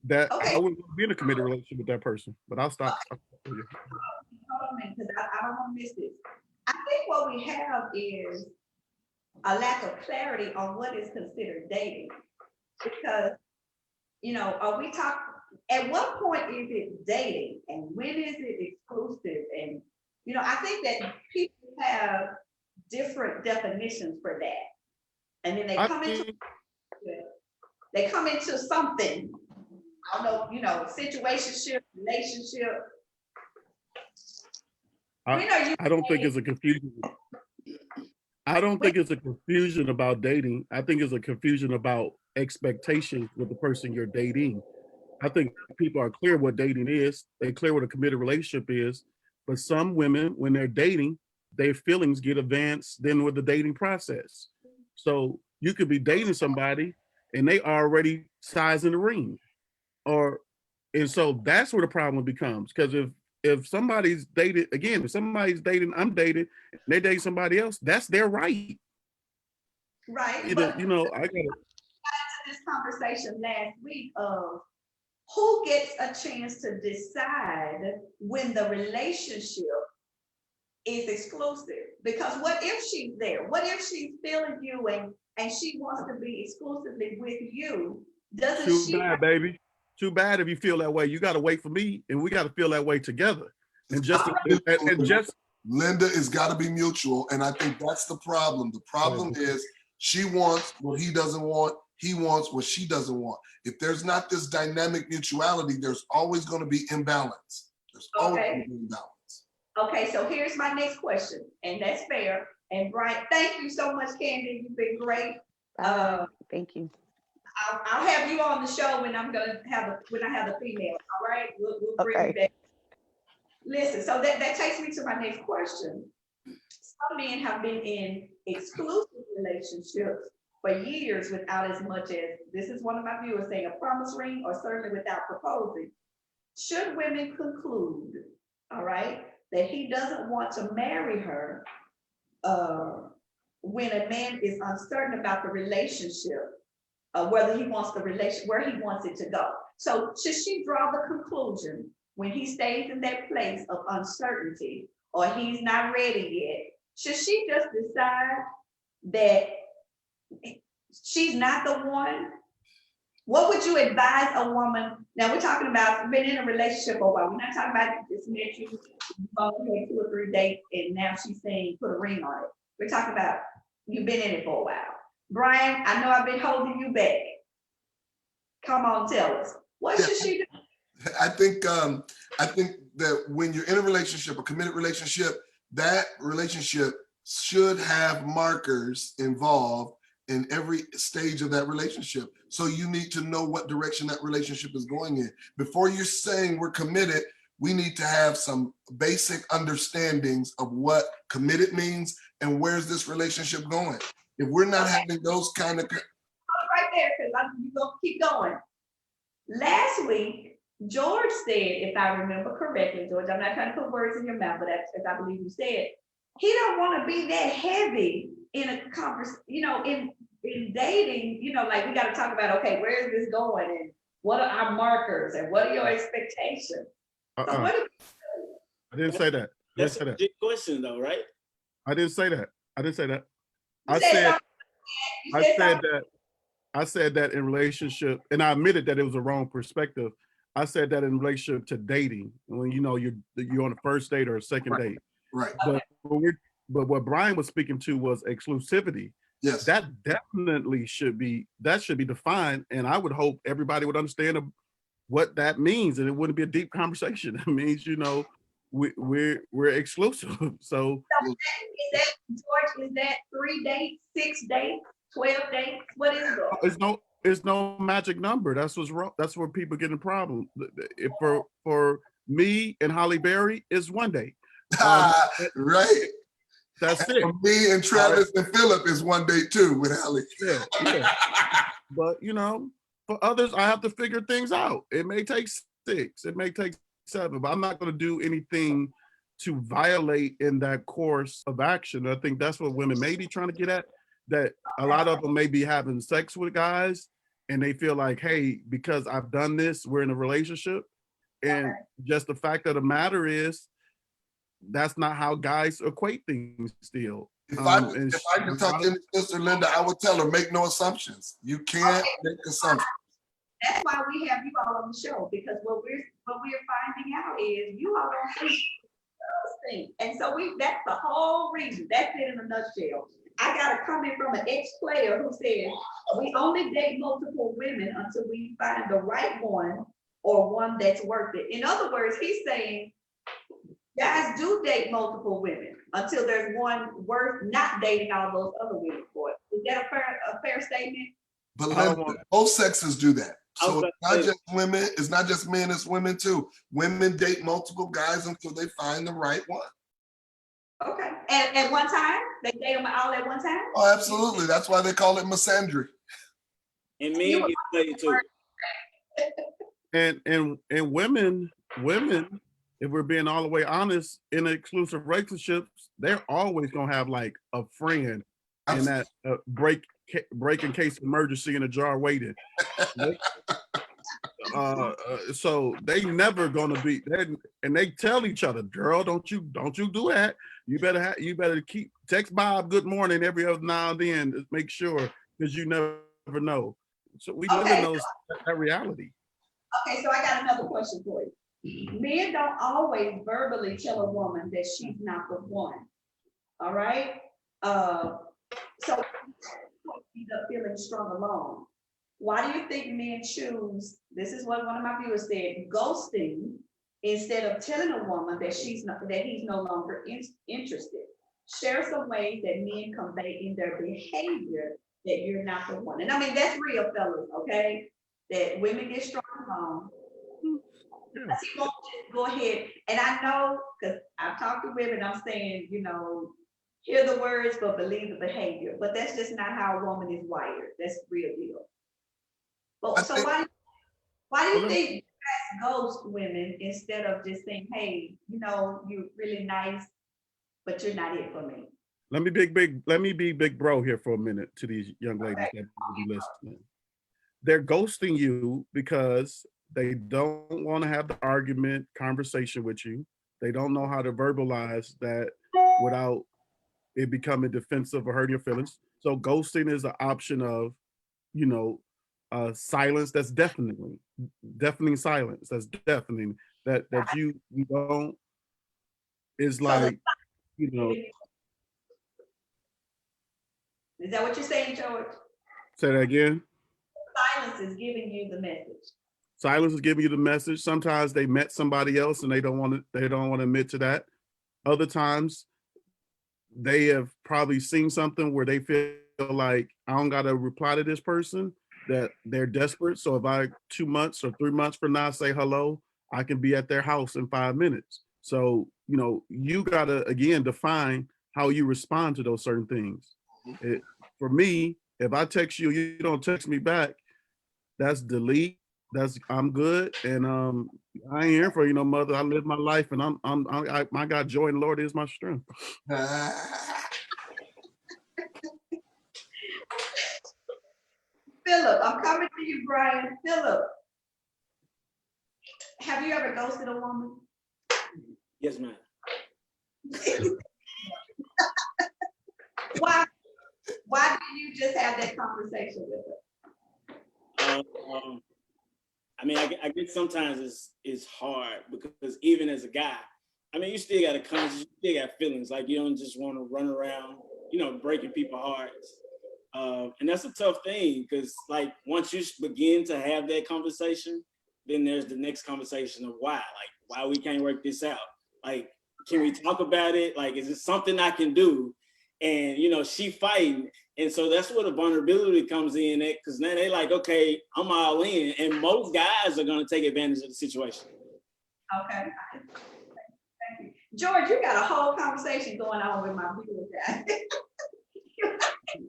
that I wouldn't be in a committed relationship with that person. But I'll stop. Hold on a minute, because I don't want to miss this. I think what we have is a lack of clarity on what is considered dating. Because, are we talking, at what point is it dating and when is it exclusive? And, I think that people have different definitions for that. And then they come into something. I don't know, situationship, relationship. I don't think it's a confusion. I don't think it's a confusion about dating. I think it's a confusion about expectations with the person you're dating. I think people are clear what dating is. They're clear what a committed relationship is. But some women, when they're dating, their feelings get advanced then with the dating process. So you could be dating somebody and they already sizing the ring. And so that's where the problem becomes. Because if somebody's dated, again, if somebody's dating, I'm dating, and they date somebody else, that's their right. Right. I got this conversation last week of who gets a chance to decide when the relationship is exclusive. Because what if she's there? What if she's feeling you and she wants to be exclusively with you? Doesn't she? Bad, baby. too bad if you feel that way. You got to wait for me, and we got to feel that way together. And just Linda, it's got to be mutual, and I think that's the problem. The problem is she wants what he doesn't want. He wants what she doesn't want. If there's not this dynamic mutuality, there's always going to be imbalance. There's always going to be imbalance. Okay, so here's my next question, and that's fair. And Brian, thank you so much, Candy. You've been great. Thank you. I'll have you on the show when I have the female. All right, we'll bring you back. Listen, so that takes me to my next question. Some men have been in exclusive relationships for years without as much as, this is one of my viewers saying, a promise ring, or certainly without proposing. Should women conclude, all right, that he doesn't want to marry her when a man is uncertain about the relationship, whether he wants where he wants it to go? So should she draw the conclusion when he stays in that place of uncertainty, or he's not ready yet? Should she just decide that she's not the one? What would you advise a woman? Now we're talking about been in a relationship for a while. We're not talking about this met you only had 2 or 3 dates and now she's saying put a ring on it. We're talking about you've been in it for a while. Brian, I know I've been holding you back. Come on, tell us. What should she do? I think that when you're in a relationship, a committed relationship, that relationship should have markers involved in every stage of that relationship. So you need to know what direction that relationship is going in. Before you're saying we're committed, we need to have some basic understandings of what committed means and where's this relationship going. If we're not having those kind of... Right there, because you're going to keep going. Last week, George said, if I remember correctly, George, I'm not trying to put words in your mouth, but that's as I believe you said, he don't want to be that heavy in a conversation, in dating, like we got to talk about, okay, where is this going and what are our markers and what are your expectations? So what I didn't say that. That's a good question though, right? I didn't say that. I said that in relationship, and I admitted that it was a wrong perspective. I said that in relationship to dating, when you're on a first date or a second date. Right. But what Brian was speaking to was exclusivity. Yes. That definitely should be defined, and I would hope everybody would understand what that means, and it wouldn't be a deep conversation. It means we're exclusive. So is that, George? Is that 3 dates, 6 dates, 12 dates? What is it? It's no magic number. That's what's wrong. That's where people get in problem. If for me and Holly Berry, is 1 day. Right. That's it. For me and Travis and Philip is 1 day too with Holly. Yeah. But for others, I have to figure things out. It may take 6, it may take 7, but I'm not going to do anything to violate in that course of action. I think that's what women may be trying to get at, that a lot of them may be having sex with guys and they feel like, hey, because I've done this, we're in a relationship. And just the fact of the matter is, that's not how guys equate things still. If I could talk to Sister Linda, I would tell her, make no assumptions. You can't make assumptions. That's why we have you all on the show, because what we're finding out is you all don't think those things. And so that's the whole reason. That's it in a nutshell. I got a comment from an ex-player who said, we only date multiple women until we find the right one or one that's worth it. In other words, he's saying, guys do date multiple women until there's one worth not dating all those other women for. Is that a fair statement? But both sexes do that. So it's not just women, it's not just men, it's women too. Women date multiple guys until they find the right one. Okay. And at one time? They date them all at one time? Oh, absolutely. That's why they call it misandry. And men get played too. And women, if we're being all the way honest, in exclusive relationships, they're always gonna have like a friend in that break in case of emergency in a jar waiting. So they never gonna be, and they tell each other, girl, don't you do that. You better keep text Bob good morning every other now and then to make sure, because you never know. So we live in that reality. Okay, so I got another question for you. Men don't always verbally tell a woman that she's not the one. All right. So end up feeling strong alone. Why do you think men choose? This is what one of my viewers said: ghosting instead of telling a woman that he's no longer interested. Share some ways that men convey in their behavior that you're not the one. And I mean that's real, fellas. Okay, that women get strong alone. Go ahead. And I know, because I've talked to women, I'm saying, hear the words, but believe the behavior. But that's just not how a woman is wired. That's real deal. But so why do you think you guys ghost women instead of just saying, hey, you're really nice, but you're not it for me? Let me be big bro here for a minute to these young ladies that will be listening. They're ghosting you because they don't want to have the argument conversation with you. They don't know how to verbalize that without it becoming defensive or hurting your feelings. So ghosting is an option of, silence. That's deafening silence. That's deafening. That you don't is like, Is that what you're saying, George? Say that again. Silence is giving you the message. Silence is giving you the message. Sometimes they met somebody else and they don't want to admit to that. Other times they have probably seen something where they feel like I don't gotta reply to this person, that they're desperate. So if I 2 months or 3 months from now say hello, I can be at their house in 5 minutes. So, you gotta again define how you respond to those certain things. For me, if I text you, you don't text me back, that's delete. That's I'm good, and I ain't here for you, no mother. I live my life, and I got joy, and the Lord is my strength. Philip, I'm coming to you, Brian. Philip, have you ever ghosted a woman? Yes, ma'am. Why did you just have that conversation with her? I mean, I guess sometimes it's hard because even as a guy, I mean, you still got a conscience, you still got feelings. Like you don't just want to run around, breaking people's hearts. And that's a tough thing because like once you begin to have that conversation, then there's the next conversation of why, like why we can't work this out. Like, can we talk about it? Like, is it something I can do? And she fighting, and so that's where the vulnerability comes in. Because now they like, okay, I'm all in, and most guys are gonna take advantage of the situation. Okay, thank you, George. You got a whole conversation going on with my viewers.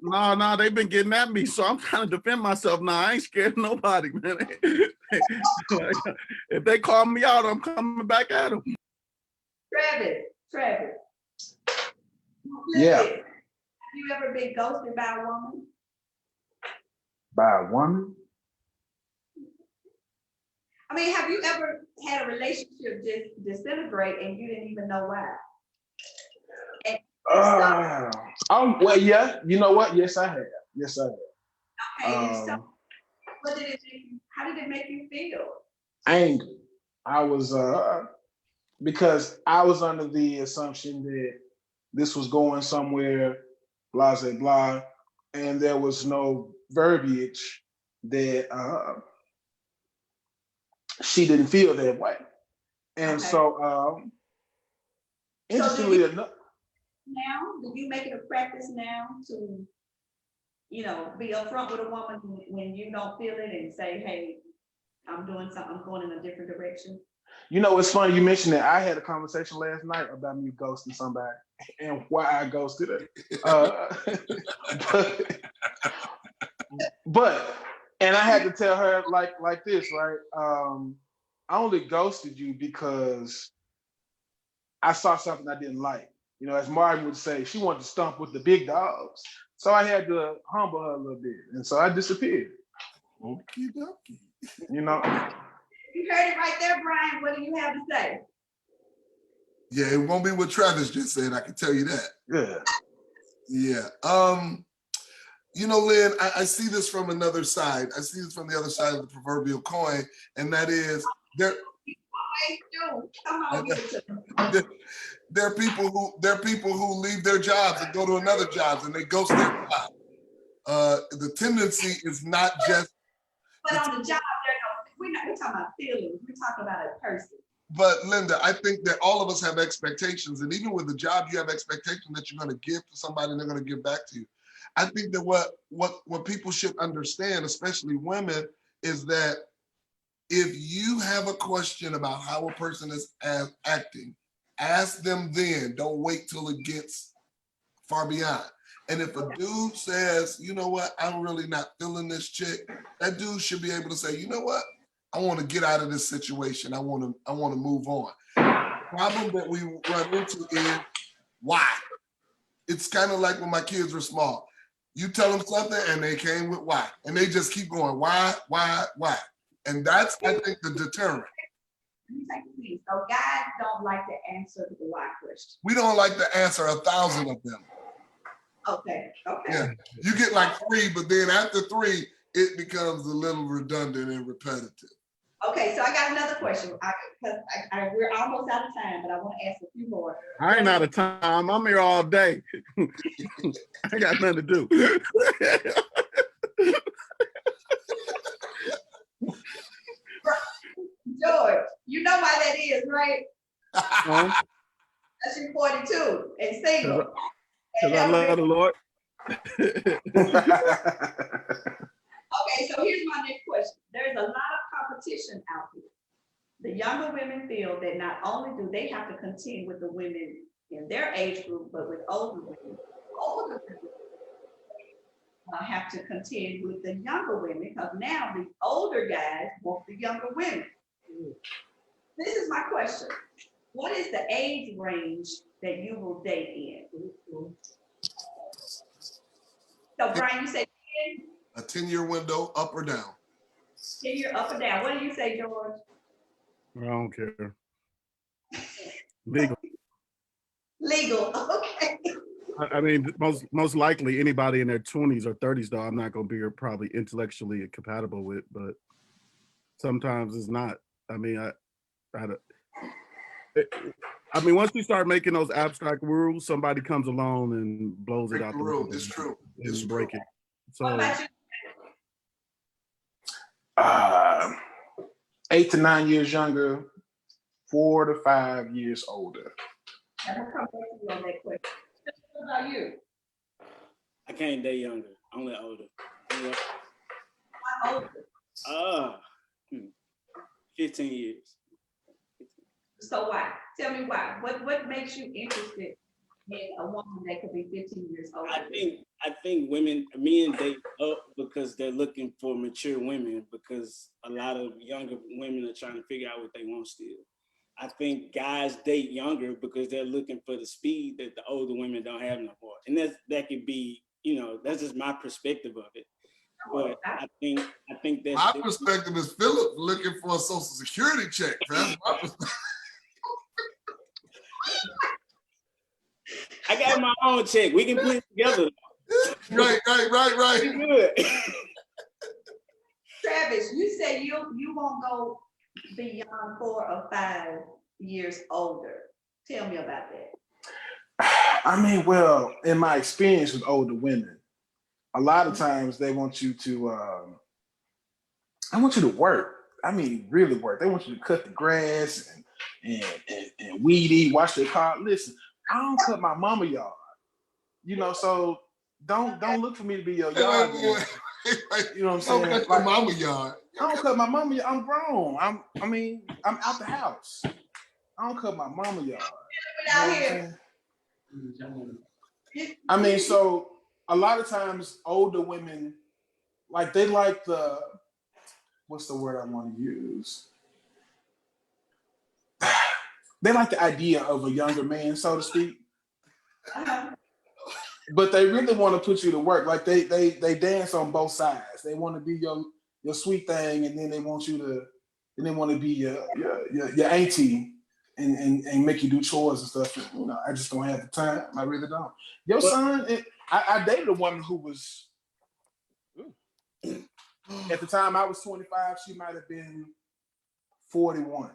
No, they've been getting at me, so I'm trying to defend myself now. I ain't scared of nobody, man. If they call me out, I'm coming back at them. Travis. Yeah. Have you ever been ghosted by a woman? By a woman? I mean, have you ever had a relationship just disintegrate and you didn't even know why? Well, yeah. You know what? Yes, I have. Okay, so how did it make you feel? Angry. I was because I was under the assumption that this was going somewhere, blah, blah, blah, and there was no verbiage that she didn't feel that way. And so, interestingly enough, now, do you make it a practice now to, be upfront with a woman when you don't feel it and say, hey, I'm doing something, I'm going in a different direction? It's funny you mentioned that. I had a conversation last night about me ghosting somebody and why I ghosted her. But and I had to tell her like this, right? I only ghosted you because I saw something I didn't like. As Martin would say, she wanted to stomp with the big dogs. So I had to humble her a little bit. And so I disappeared. Okie dokie. You heard it right there, Brian. What do you have to say? Yeah, it won't be what Travis just said. I can tell you that. Yeah. Yeah. You know, Lynn, I see this from another side. I see this from the other side of the proverbial coin, and that is there. Come on, give it to me. There are people who leave their jobs and go to another jobs, and they ghost their job. The tendency is not just. But on the job, we're talking about feelings. We're talking about a person. But Linda, I think that all of us have expectations, and even with the job, you have expectations that you're going to give to somebody, and they're going to give back to you. I think that what people should understand, especially women, is that if you have a question about how a person is acting, ask them then. Don't wait till it gets far beyond. And if a dude says, you know what, I'm really not feeling this chick, that dude should be able to say, you know what, I want to get out of this situation. I want to move on. The problem that we run into is why. It's kind of like when my kids were small. You tell them something and they came with why. And they just keep going, why? And that's, I think, the deterrent. So guys don't like to answer the why question. We don't like to answer 1,000 of them. Okay. Yeah, you get like 3, but then after 3, it becomes a little redundant and repetitive. Okay, so I got another question. We're almost out of time, but I want to ask a few more. I ain't out of time. I'm here all day. I got nothing to do. George, you know why that is, right? Huh? That's you 42 and single. Because I love the Lord. Okay, so here's my next question. There's a lot of competition out here. The younger women feel that not only do they have to contend with the women in their age group, but with older women. Older women have to contend with the younger women because now the older guys want the younger women. This is my question. What is the age range that you will date in? So Brian, you say 10? A 10-year window, up or down? 10-year up or down. What do you say, George? I don't care. Legal. Legal, okay. I mean, most likely anybody in their 20s or 30s, though, I'm not going to be probably intellectually compatible with, but sometimes it's not. I mean, I mean, once you start making those abstract rules, somebody comes along and blows it out the rule. window. It's true. It's break it. So, What about you? 8 to 9 years younger, 4 to 5 years older. And we'll come back to you on that question. What about you? I can't date younger, only older. I'm older. 15 years. So why? Tell me why. What makes you interested in a woman that could be 15 years older? I think men date up because they're looking for mature women because a lot of younger women are trying to figure out what they want still. I think guys date younger because they're looking for the speed that the older women don't have no more. And that could be, that's just my perspective of it. But I think that's my perspective is Philip looking for a social security check. That's my perspective. I got my own check. We can put it together. Right. Good. Travis, you say you won't go beyond 4 or 5 years older. Tell me about that. I mean, well, in my experience with older women, a lot of times they want you to, work. I mean, really work. They want you to cut the grass and weed eat, wash their car. Listen, I don't cut my mama yard, so don't look for me to be your yard. You know what I'm saying? Don't cut your mama yard. I don't cut my mama yard. I'm grown. I'm out the house. I don't cut my mama yard. I mean, so a lot of times older women, like they like what's the word I want to use? They like the idea of a younger man, so to speak. But they really want to put you to work. Like they dance on both sides. They want to be your sweet thing, and then they want to be your auntie and make you do chores and stuff. I just don't have the time. I really don't. Your son, I dated a woman who was At the time I was 25, she might have been 41.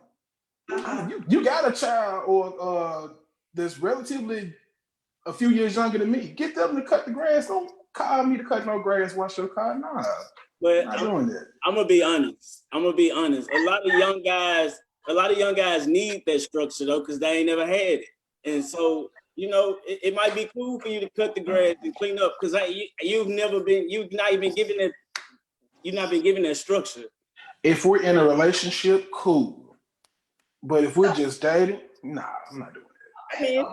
You got a child or that's relatively a few years younger than me. Get them to cut the grass. Don't call me to cut no grass. Wash your car. Nah, But I'm not doing that. I'm gonna be honest. A lot of young guys need that structure though, because they ain't never had it. And so, it might be cool for you to cut the grass and clean up because you've not been given that structure. If we're in a relationship, cool. But if we're just dating, nah, I'm not doing that. I mean,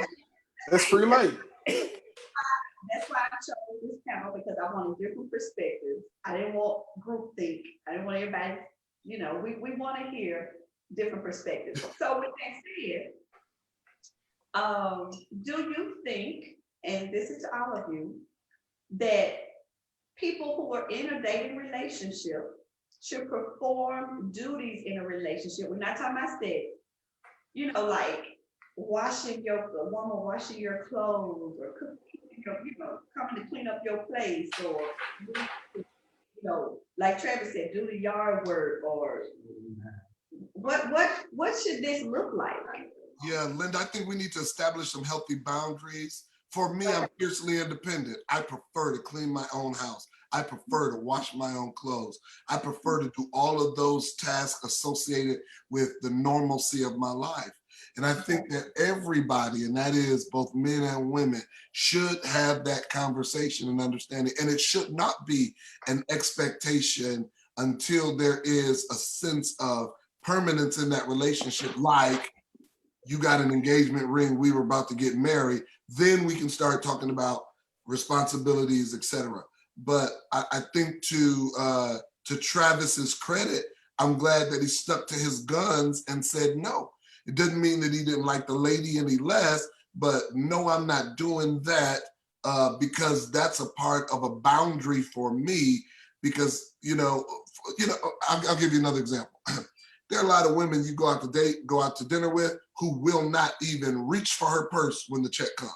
That's free labor. That's why I chose this panel, because I wanted different perspectives. I didn't want groupthink. I didn't want everybody, we want to hear different perspectives. So with that said, do you think, and this is to all of you, that people who are in a dating relationship should perform duties in a relationship? We're not talking about sex. Like washing your clothes, or cooking, coming to clean up your place, or like Travis said, do the yard work, or what should this look like? Yeah, Linda, I think we need to establish some healthy boundaries. For me, I'm fiercely independent. I prefer to clean my own house. I prefer to wash my own clothes. I prefer to do all of those tasks associated with the normalcy of my life. And I think that everybody, and that is both men and women, should have that conversation and understanding. And it should not be an expectation until there is a sense of permanence in that relationship, like you got an engagement ring, we were about to get married, then we can start talking about responsibilities, etc. But I think to Travis's credit, I'm glad that he stuck to his guns and said no. It doesn't mean that he didn't like the lady any less, but no, I'm not doing that because that's a part of a boundary for me. Because I'll give you another example. There are a lot of women you go out to dinner with, who will not even reach for her purse when the check comes.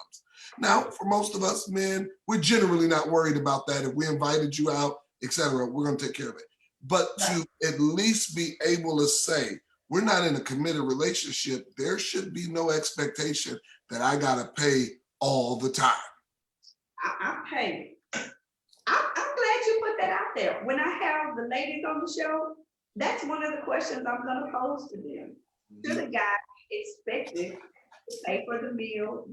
Now, for most of us men, we're generally not worried about that. If we invited you out, etc., we're going to take care of it. But to at least be able to say, we're not in a committed relationship, there should be no expectation that I got to pay all the time. I pay. I'm glad you put that out there. When I have the ladies on the show, that's one of the questions I'm going to pose to them. Should a guy be expected to pay for the meal,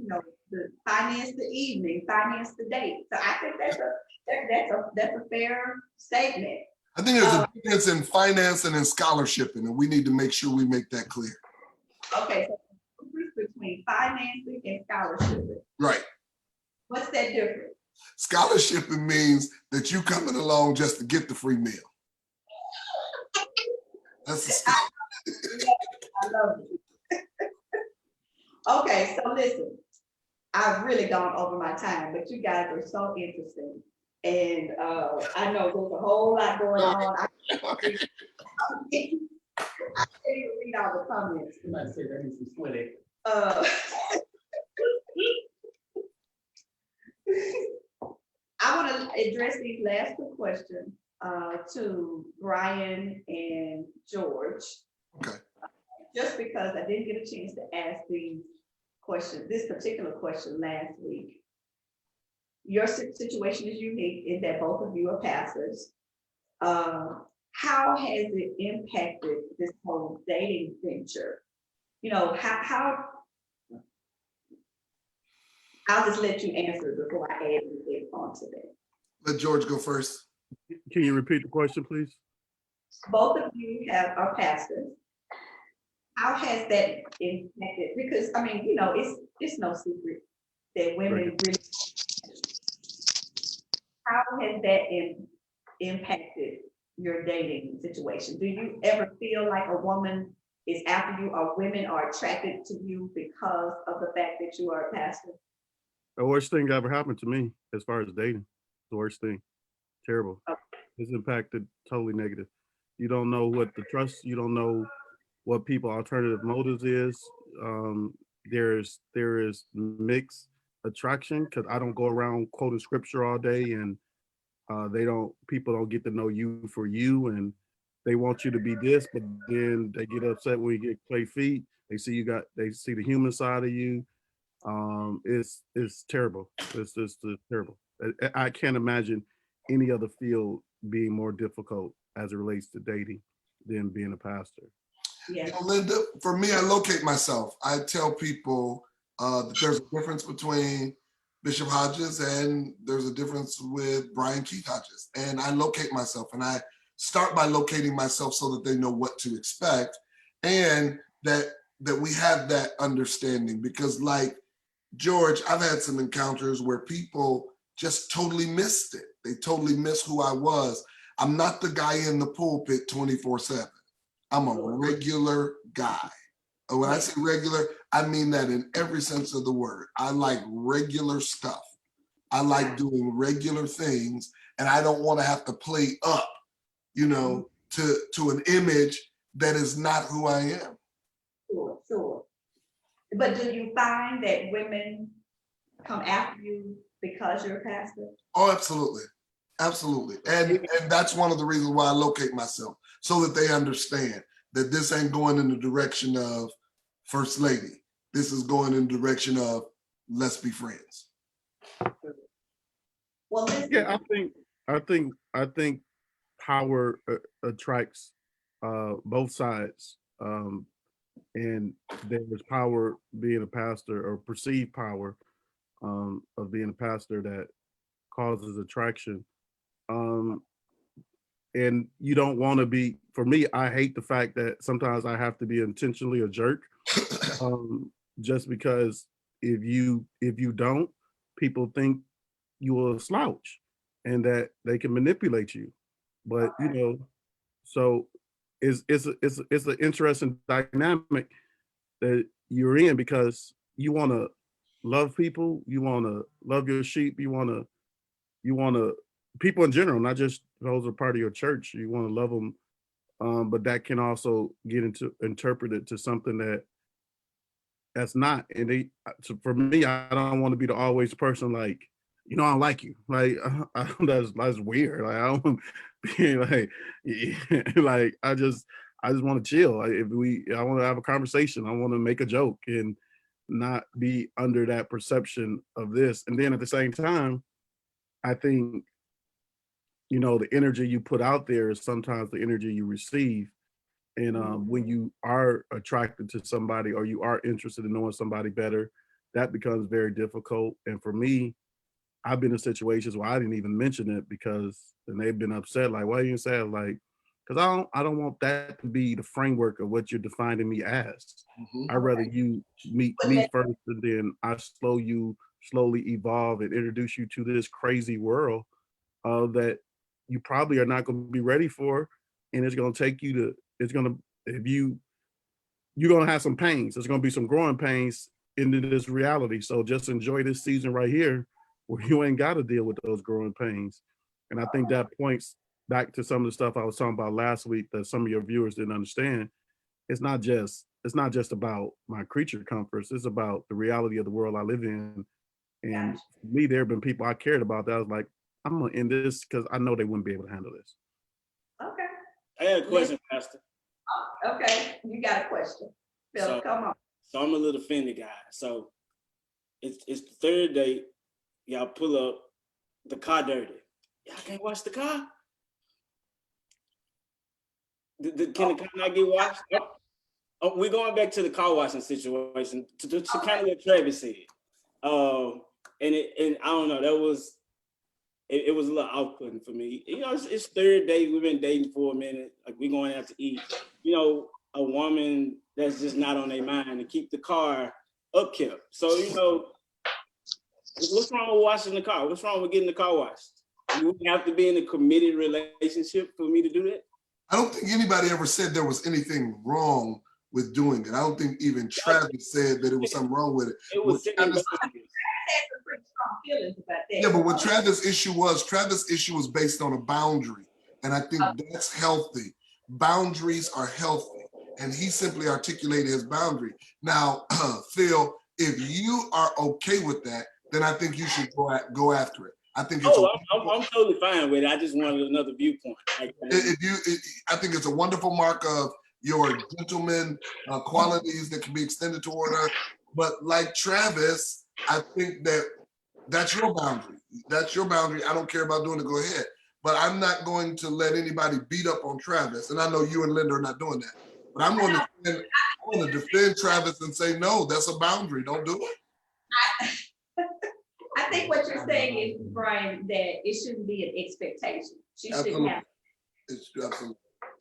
to finance the evening, finance the date? So I think that's a fair statement. I think there's a difference in finance and in scholarship, and we need to make sure we make that clear. Okay, so the difference between financing and scholarship. Right. What's that difference? Scholarship means that you coming along just to get the free meal. That's the stuff. I love it. Okay, so listen, I've really gone over my time, but you guys are so interesting. And I know there's a whole lot going on. I can't even read all the comments. You might say that needs some sweating. I want to address these last two questions to Brian and George. Okay. Just because I didn't get a chance to ask these questions, this particular question last week. Your situation is unique in that both of you are pastors. How has it impacted this whole dating venture? How I'll just let you answer before I add anything onto that. Let George go first. Can you repeat the question, please? Both of you are pastors. How has that impacted? Because it's no secret that women really. How has that impacted your dating situation? Do you ever feel like a woman is after you, or women are attracted to you because of the fact that you are a pastor? The worst thing ever happened to me as far as dating. The worst thing. Terrible. Okay. It's impacted totally negative. You don't know what to trust. You don't know what people alternative motives is. There is mixed attraction, because I don't go around quoting scripture all day and People don't get to know you for you, and they want you to be this, but then they get upset when you get clay feet. They see the human side of you. It's terrible. It's just terrible. I can't imagine any other field being more difficult as it relates to dating than being a pastor. Yeah. You know, Linda, for me, I locate myself. I tell people that there's a difference between Bishop Hodges and there's a difference with Brian Keith Hodges. And I locate myself, and I start by locating myself so that they know what to expect, and that we have that understanding. Because like George, I've had some encounters where people just totally missed it. They totally missed who I was. I'm not the guy in the pulpit 24/7. I'm a regular guy. And when I say regular, I mean that in every sense of the word. I like regular stuff. I like doing regular things, and I don't want to have to play up, to an image that is not who I am. Sure. But do you find that women come after you because you're a pastor? Oh, absolutely. Absolutely. And that's one of the reasons why I locate myself, so that they understand that this ain't going in the direction of First Lady. This is going in the direction of let's be friends. Well, listen. Yeah, I think power attracts both sides. And there's power being a pastor, or perceived power of being a pastor, that causes attraction. And you don't want to be, for me, I hate the fact that sometimes I have to be intentionally a jerk, just because if you don't, people think you will a slouch and that they can manipulate you. But so it's an interesting dynamic that you're in, because you want to love people, you want to love your sheep, you want to people in general, not just those who are part of your church. You want to love them, but that can also get interpreted to something that's not. And for me, I don't want to be the always person like, I don't like you. Like that's weird. Like I don't be like, like I just want to chill. Like I want to have a conversation. I want to make a joke and not be under that perception of this. And then at the same time, I think, the energy you put out there is sometimes the energy you receive. And when you are attracted to somebody, or you are interested in knowing somebody better, that becomes very difficult. And for me, I've been in situations where I didn't even mention it, and they've been upset. Like, why you say it? Like, because I don't want that to be the framework of what you're defining me as. I'd rather you meet me first, and then I slowly evolve and introduce you to this crazy world that you probably are not going to be ready for, and it's going to take you to. You're going to have some pains. There's going to be some growing pains into this reality. So just enjoy this season right here, where you ain't got to deal with those growing pains. And I think that points back to some of the stuff I was talking about last week that some of your viewers didn't understand. It's not just about my creature comforts. It's about the reality of the world I live in. And for me, there have been people I cared about that I was like, I'm going to end this because I know they wouldn't be able to handle this. Okay. I had a question, Pastor. Okay, you got a question. Phil, come on. So I'm a little offended guy. So it's the third date. Y'all pull up, the car dirty. Y'all can't wash the car? Can the car not get washed? Oh, we're going back to the car washing situation to kind of what Travis said. And I don't know, that was it was a little off-putting for me. It's third date. We've been dating for a minute. Like, we're going out to eat. A woman that's just not on their mind, to keep the car upkept. So, what's wrong with washing the car? What's wrong with getting the car washed? You have to be in a committed relationship for me to do that? I don't think anybody ever said there was anything wrong with doing it. I don't think even Travis said that it was something wrong with it. It was Pretty strong feelings about that. Yeah, but what Travis' issue was based on a boundary. And I think that's healthy. Boundaries are healthy. And he simply articulated his boundary. Now, Phil, if you are okay with that, then I think you should go after it. I think it's I'm totally fine with it. I just wanted another viewpoint. I think it's a wonderful mark of your gentleman qualities that can be extended toward her. But like Travis, I think that's your boundary. That's your boundary. I don't care about doing it. Go ahead. But I'm not going to let anybody beat up on Travis. And I know you and Linda are not doing that. But I'm going to defend Travis and say, no, that's a boundary. Don't do it. I think what you're saying is, Brian, that it shouldn't be an expectation. She shouldn't have. It's absolutely.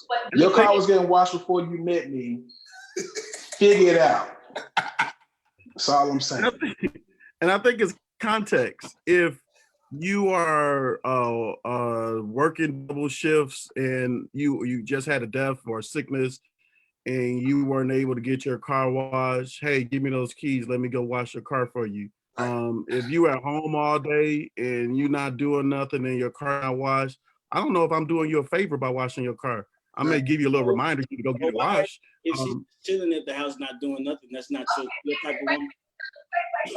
But Your car was getting washed before you met me. Figure it out. That's all I'm saying. And I think it's context. If you are working double shifts and you just had a death or a sickness and you weren't able to get your car washed, hey, give me those keys. Let me go wash your car for you. If you at home all day and you're not doing nothing and your car not washed, I don't know if I'm doing you a favor by washing your car. I may give you a little reminder to go get it washed. If she's chilling at the house not doing nothing, that's not your type of woman. Wait.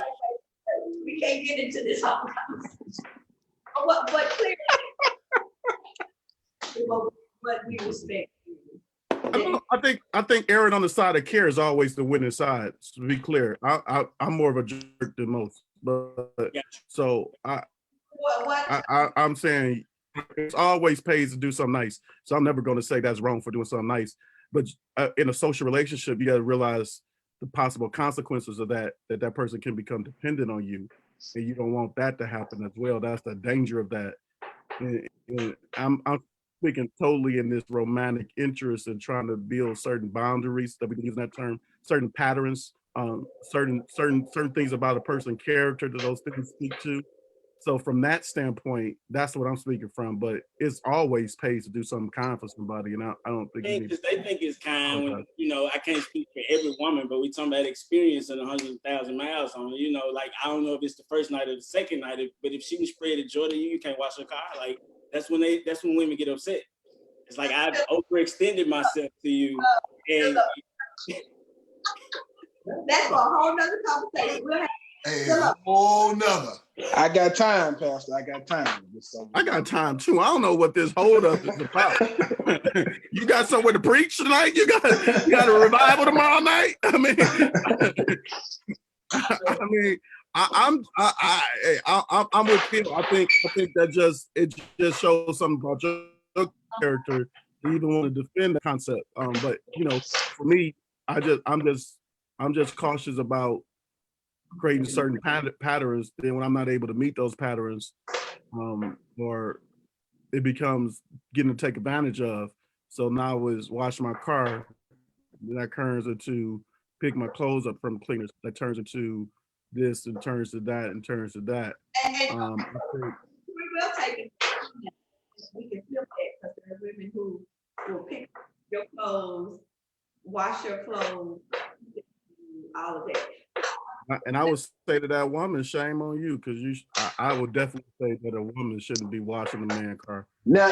We can't get into this whole conversation. But clearly, but we respect you. I think erring on the side of care is always the winning side. To be clear, I'm more of a jerk than most, but so I'm saying it's always pays to do something nice. So I'm never going to say that's wrong for doing something nice. But in a social relationship, you got to realize the possible consequences of that person can become dependent on you, and you don't want that to happen as well. That's the danger of that. And I'm speaking totally in this romantic interest in trying to build certain boundaries, that we can use that term, certain patterns, certain things about a person's character that those things speak to. So from that standpoint, that's what I'm speaking from. But it's always pays to do something kind for somebody, and I don't think because they think it's kind. When, I can't speak for every woman, but we talking about experience and 100,000 miles on it. Like I don't know if it's the first night or the second night, but if she can spread a joy to you, you can't wash her car. Like that's when women get upset. It's like I've overextended myself to you, and that's for a whole nother conversation. Whole nother. I got time, Pastor. I got time. I got time too. I don't know what this hold up is about. You got somewhere to preach tonight? You got a revival tomorrow night? I'm with Phil. I think that it just shows something about your character to even want to defend the concept. But for me, I'm just cautious about creating certain patterns. Then when I'm not able to meet those patterns, or it becomes getting to take advantage of. So now is wash my car, that turns into pick my clothes up from cleaners, that turns into this and turns to that and turns to that. We will take it. We can flip that because there are women who will pick your clothes, wash your clothes, all of that. And I would say to that woman, shame on you, because I would definitely say that a woman shouldn't be washing a man's car. Now,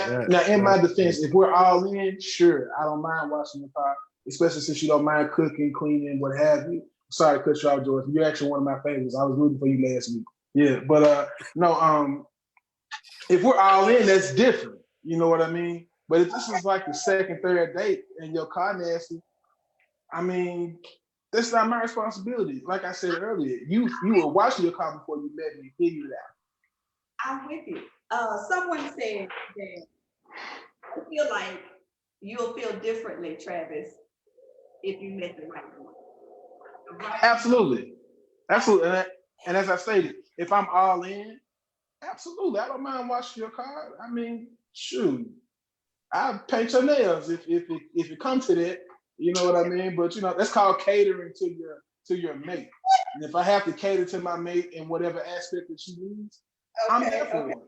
in my defense, if we're all in, sure, I don't mind washing the car, especially since you don't mind cooking, cleaning, what have you. Sorry to cut you off, George. You're actually one of my favorites. I was rooting for you last week. Yeah, but no, if we're all in, that's different. You know what I mean? But if this is like the second, third date and your car nasty, I mean, that's not my responsibility. Like I said earlier, you were washing your car before you met me. Figure it out. I'm with you. Someone said that I feel like you'll feel differently, Travis, if you met the right one. Absolutely. And as I stated, if I'm all in, absolutely, I don't mind washing your car. I mean, shoot, I'll paint your nails if it comes to that. You know what I mean? But that's called catering to your mate. And if I have to cater to my mate in whatever aspect that she needs, I'm there for it.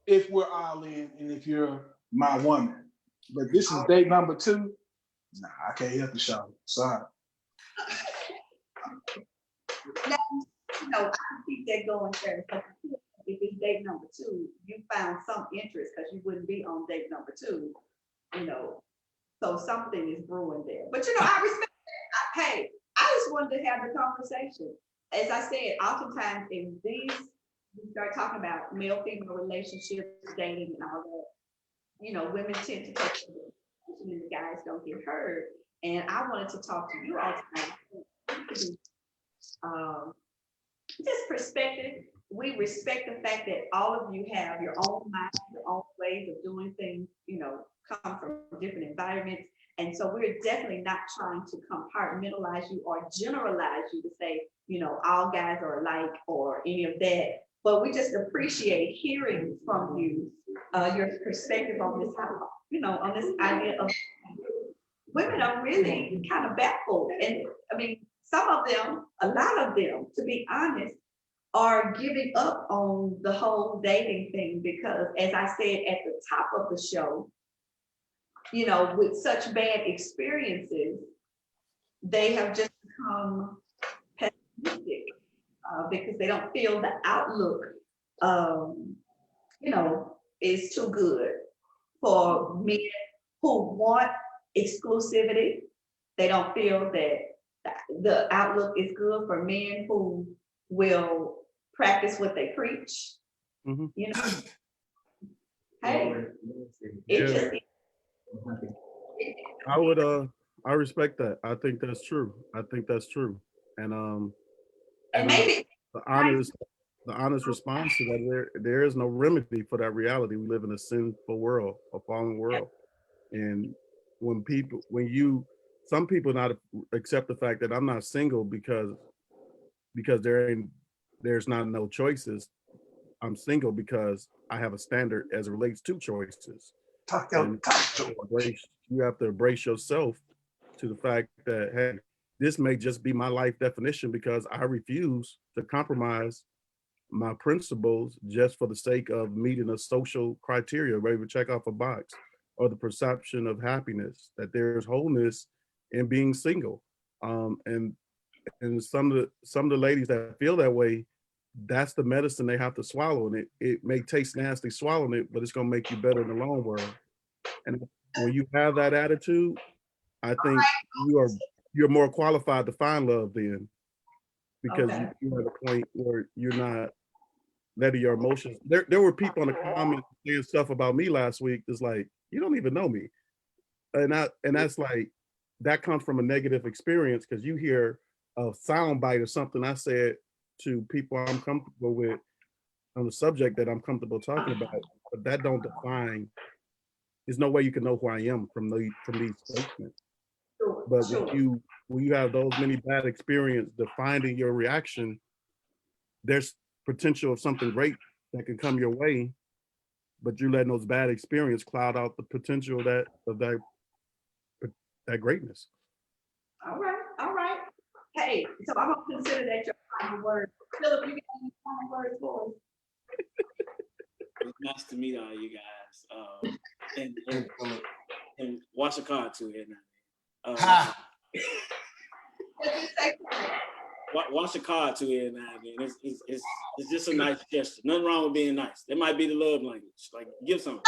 If we're all in and if you're my woman. But this is date number 2. Nah, I can't help the show. Sorry. Now, I keep that going there. If it's date number 2, you found some interest because you wouldn't be on date number 2, So something is brewing there. But I respect that. Hey, I just wanted to have the conversation. As I said, oftentimes in these we start talking about male-female relationships, dating and all that, you know, women tend to take the attention and the guys don't get heard. And I wanted to talk to you all tonight. Just perspective. We respect the fact that all of you have your own mind, your own ways of doing things, you know, come from different environments. And so we're definitely not trying to compartmentalize you or generalize you to say, you know, all guys are alike or any of that. But we just appreciate hearing from you, your perspective on this, you know, on this idea of women are really kind of baffled. And I mean, some of them, a lot of them, to be honest, are giving up on the whole dating thing because, as I said at the top of the show, you know, with such bad experiences, they have just become pessimistic because they don't feel the outlook, you know, is too good for men who want exclusivity. They don't feel that the outlook is good for men who will practice what they preach. Mm-hmm. You know, hey, I respect that. I think that's true. And maybe the honest response to that, there is no remedy for that reality. We live in a sinful world, a fallen world. And some people not accept the fact that I'm not single because there's not no choices. I'm single because I have a standard as it relates to choices. You have to embrace yourself to the fact that, hey, this may just be my life definition because I refuse to compromise my principles just for the sake of meeting a social criteria, ready to check off a box, or the perception of happiness, that there's wholeness in being single. And some of the ladies that feel that way, that's the medicine they have to swallow. And it may taste nasty swallowing it, but it's gonna make you better in the long run. And when you have that attitude, I think you're more qualified to find love then, because you're at a point where you're not letting your emotions. There were people in the comments saying stuff about me last week. It's like, you don't even know me, and that's like, that comes from a negative experience because you hear a sound bite or something I said to people I'm comfortable with on the subject that I'm comfortable talking about, but that don't define. There's no way you can know who I am from these statements. But when you have those many bad experiences defining your reaction, there's potential of something great that can come your way, but you're letting those bad experiences cloud out the potential of that greatness. All right. Hey, so I'm gonna consider that your final word. Philip, you got any final words for us? It's nice to meet all you guys. And watch a car too here now. Watch a car too here now. It's just a nice gesture. Nothing wrong with being nice. That might be the love language. Like, give something.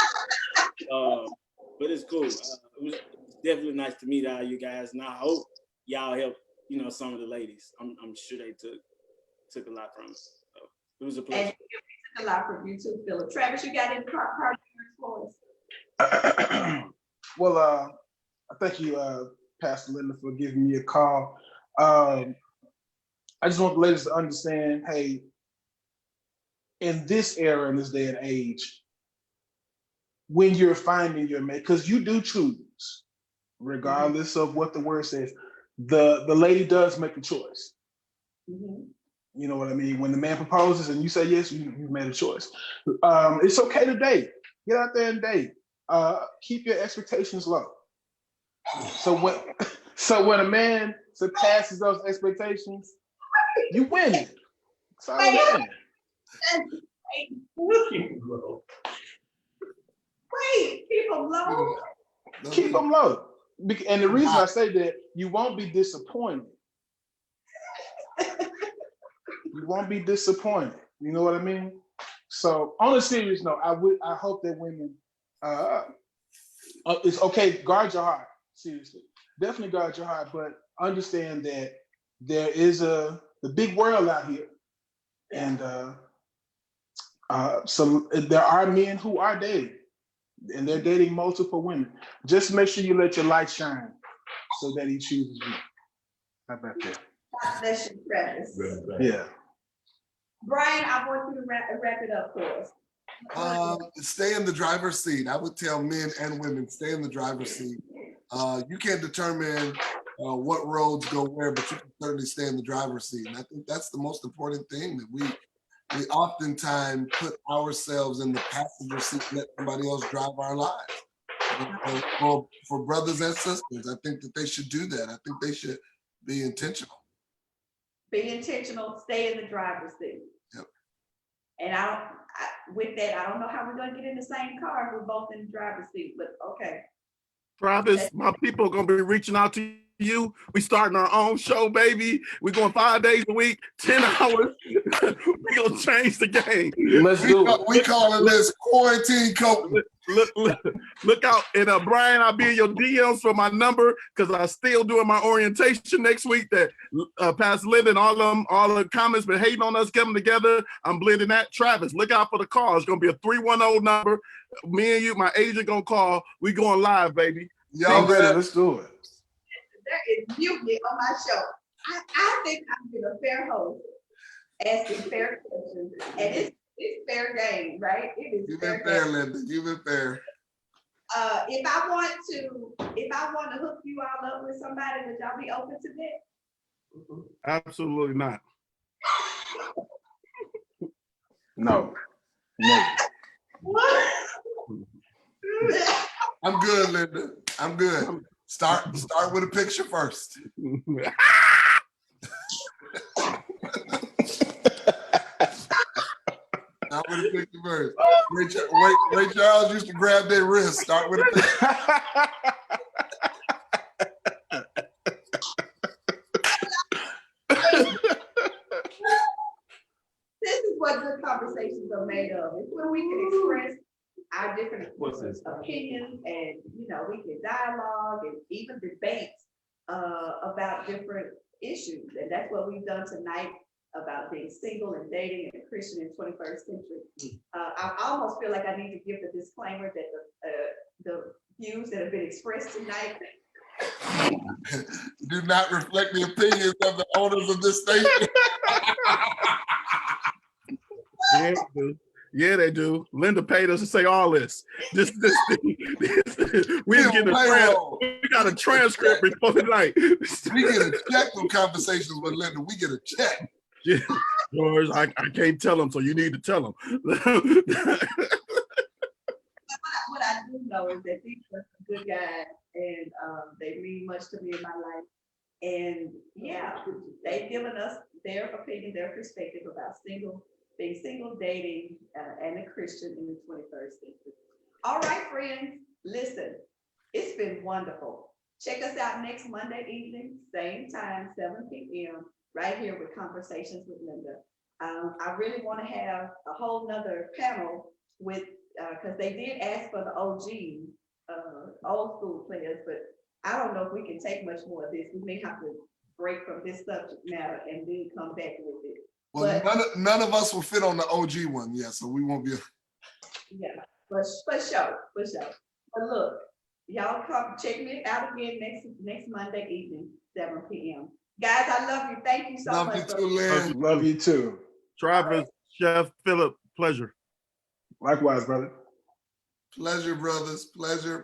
But it's cool. It was definitely nice to meet all you guys, and I hope y'all help, you know, some of the ladies. I'm sure they took a lot from it. So it was a pleasure. And we took a lot from you too, Philip. Travis, you got any part for us? Well, I thank you, Pastor Linda, for giving me a call. I just want the ladies to understand, hey, in this era, in this day and age, when you're finding your mate, because you do choose, regardless of what the word says, the lady does make a choice. Mm-hmm. You know what I mean? When the man proposes and you say yes, you made a choice. It's okay to date. Get out there and date. Keep your expectations low. So when a man surpasses those expectations, you win it. That's all I'm saying. Wait, keep them low. Keep them low. And the reason I say that, you won't be disappointed. You won't be disappointed. You know what I mean? So on a serious note, I hope that women, it's okay, guard your heart. Seriously, definitely guard your heart, but understand that there is the big world out here, and So there are men who are dating, and they're dating multiple women. Just make sure you let your light shine so that he chooses you. How about that? God bless you, Travis. Yeah. Brian, I want you to wrap it up for us. Stay in the driver's seat. I would tell men and women, stay in the driver's seat. You can't determine what roads go where, but you can certainly stay in the driver's seat. And I think that's the most important thing, that we oftentimes put ourselves in the passenger seat and let somebody else drive our lives. For brothers and sisters, I think that they should do that. I think they should be intentional. Be intentional, stay in the driver's seat. Yep. And with that, I don't know how we're gonna get in the same car if we're both in the driver's seat, but okay. Travis, my people are gonna be reaching out to you. We starting our own show, baby. We're going 5 days a week, 10 hours. We're gonna change the game. Let's do it. We calling this quarantine coaching. Look out. And Brian, I'll be in your DMs for my number, because I'm still doing my orientation next week. That Pastor Linda and all the comments been hating on us coming together. I'm blending that. Travis, look out for the call. It's gonna be a 310 number. Me and you, my agent, gonna call. We going live, baby. Y'all ready? Let's do it. There is mutiny on my show. I think I'm being a fair host, asking fair questions, and it's fair game, right? It is. You've been fair, Linda. You've been fair. If I want to hook you all up with somebody, would y'all be open to that? Absolutely not. No. What? I'm good, Linda. I'm good. Start with a picture first. Start with a picture first. Ray Charles used to grab their wrist. Start with a picture. This is what good conversations are made of. It's where we can express our different opinions, and we can dialogue and even debate about different issues. And that's what we've done tonight about being single and dating and a Christian in 21st century. I almost feel like I need to give the disclaimer that the views that have been expressed tonight do not reflect the opinions of the owners of this station. Yeah, they do. Linda paid us to say all this. We got a transcript before tonight. We get a check from conversations with Linda. We get a check. Yeah, George, I can't tell them, so you need to tell them. What I do know is that these are some good guys, and they mean much to me in my life. And yeah, they've given us their opinion, their perspective about being single, dating, and a Christian in the 21st century. All right, friends, listen, it's been wonderful. Check us out next Monday evening, same time, 7 p.m., right here with Conversations with Linda. I really want to have a whole nother panel with, because they did ask for the OG, old school players, but I don't know if we can take much more of this. We may have to break from this subject matter and then come back with it. Well, none of us will fit on the OG one, yeah, so we won't be. Yeah, for sure. But look, y'all come check me out again next Monday evening, 7 p.m. Guys, I love you. Thank you so much. Love you too, Lynn. Love you too. Travis, Chef Philip, pleasure. Likewise, brother. Pleasure, brothers. Pleasure.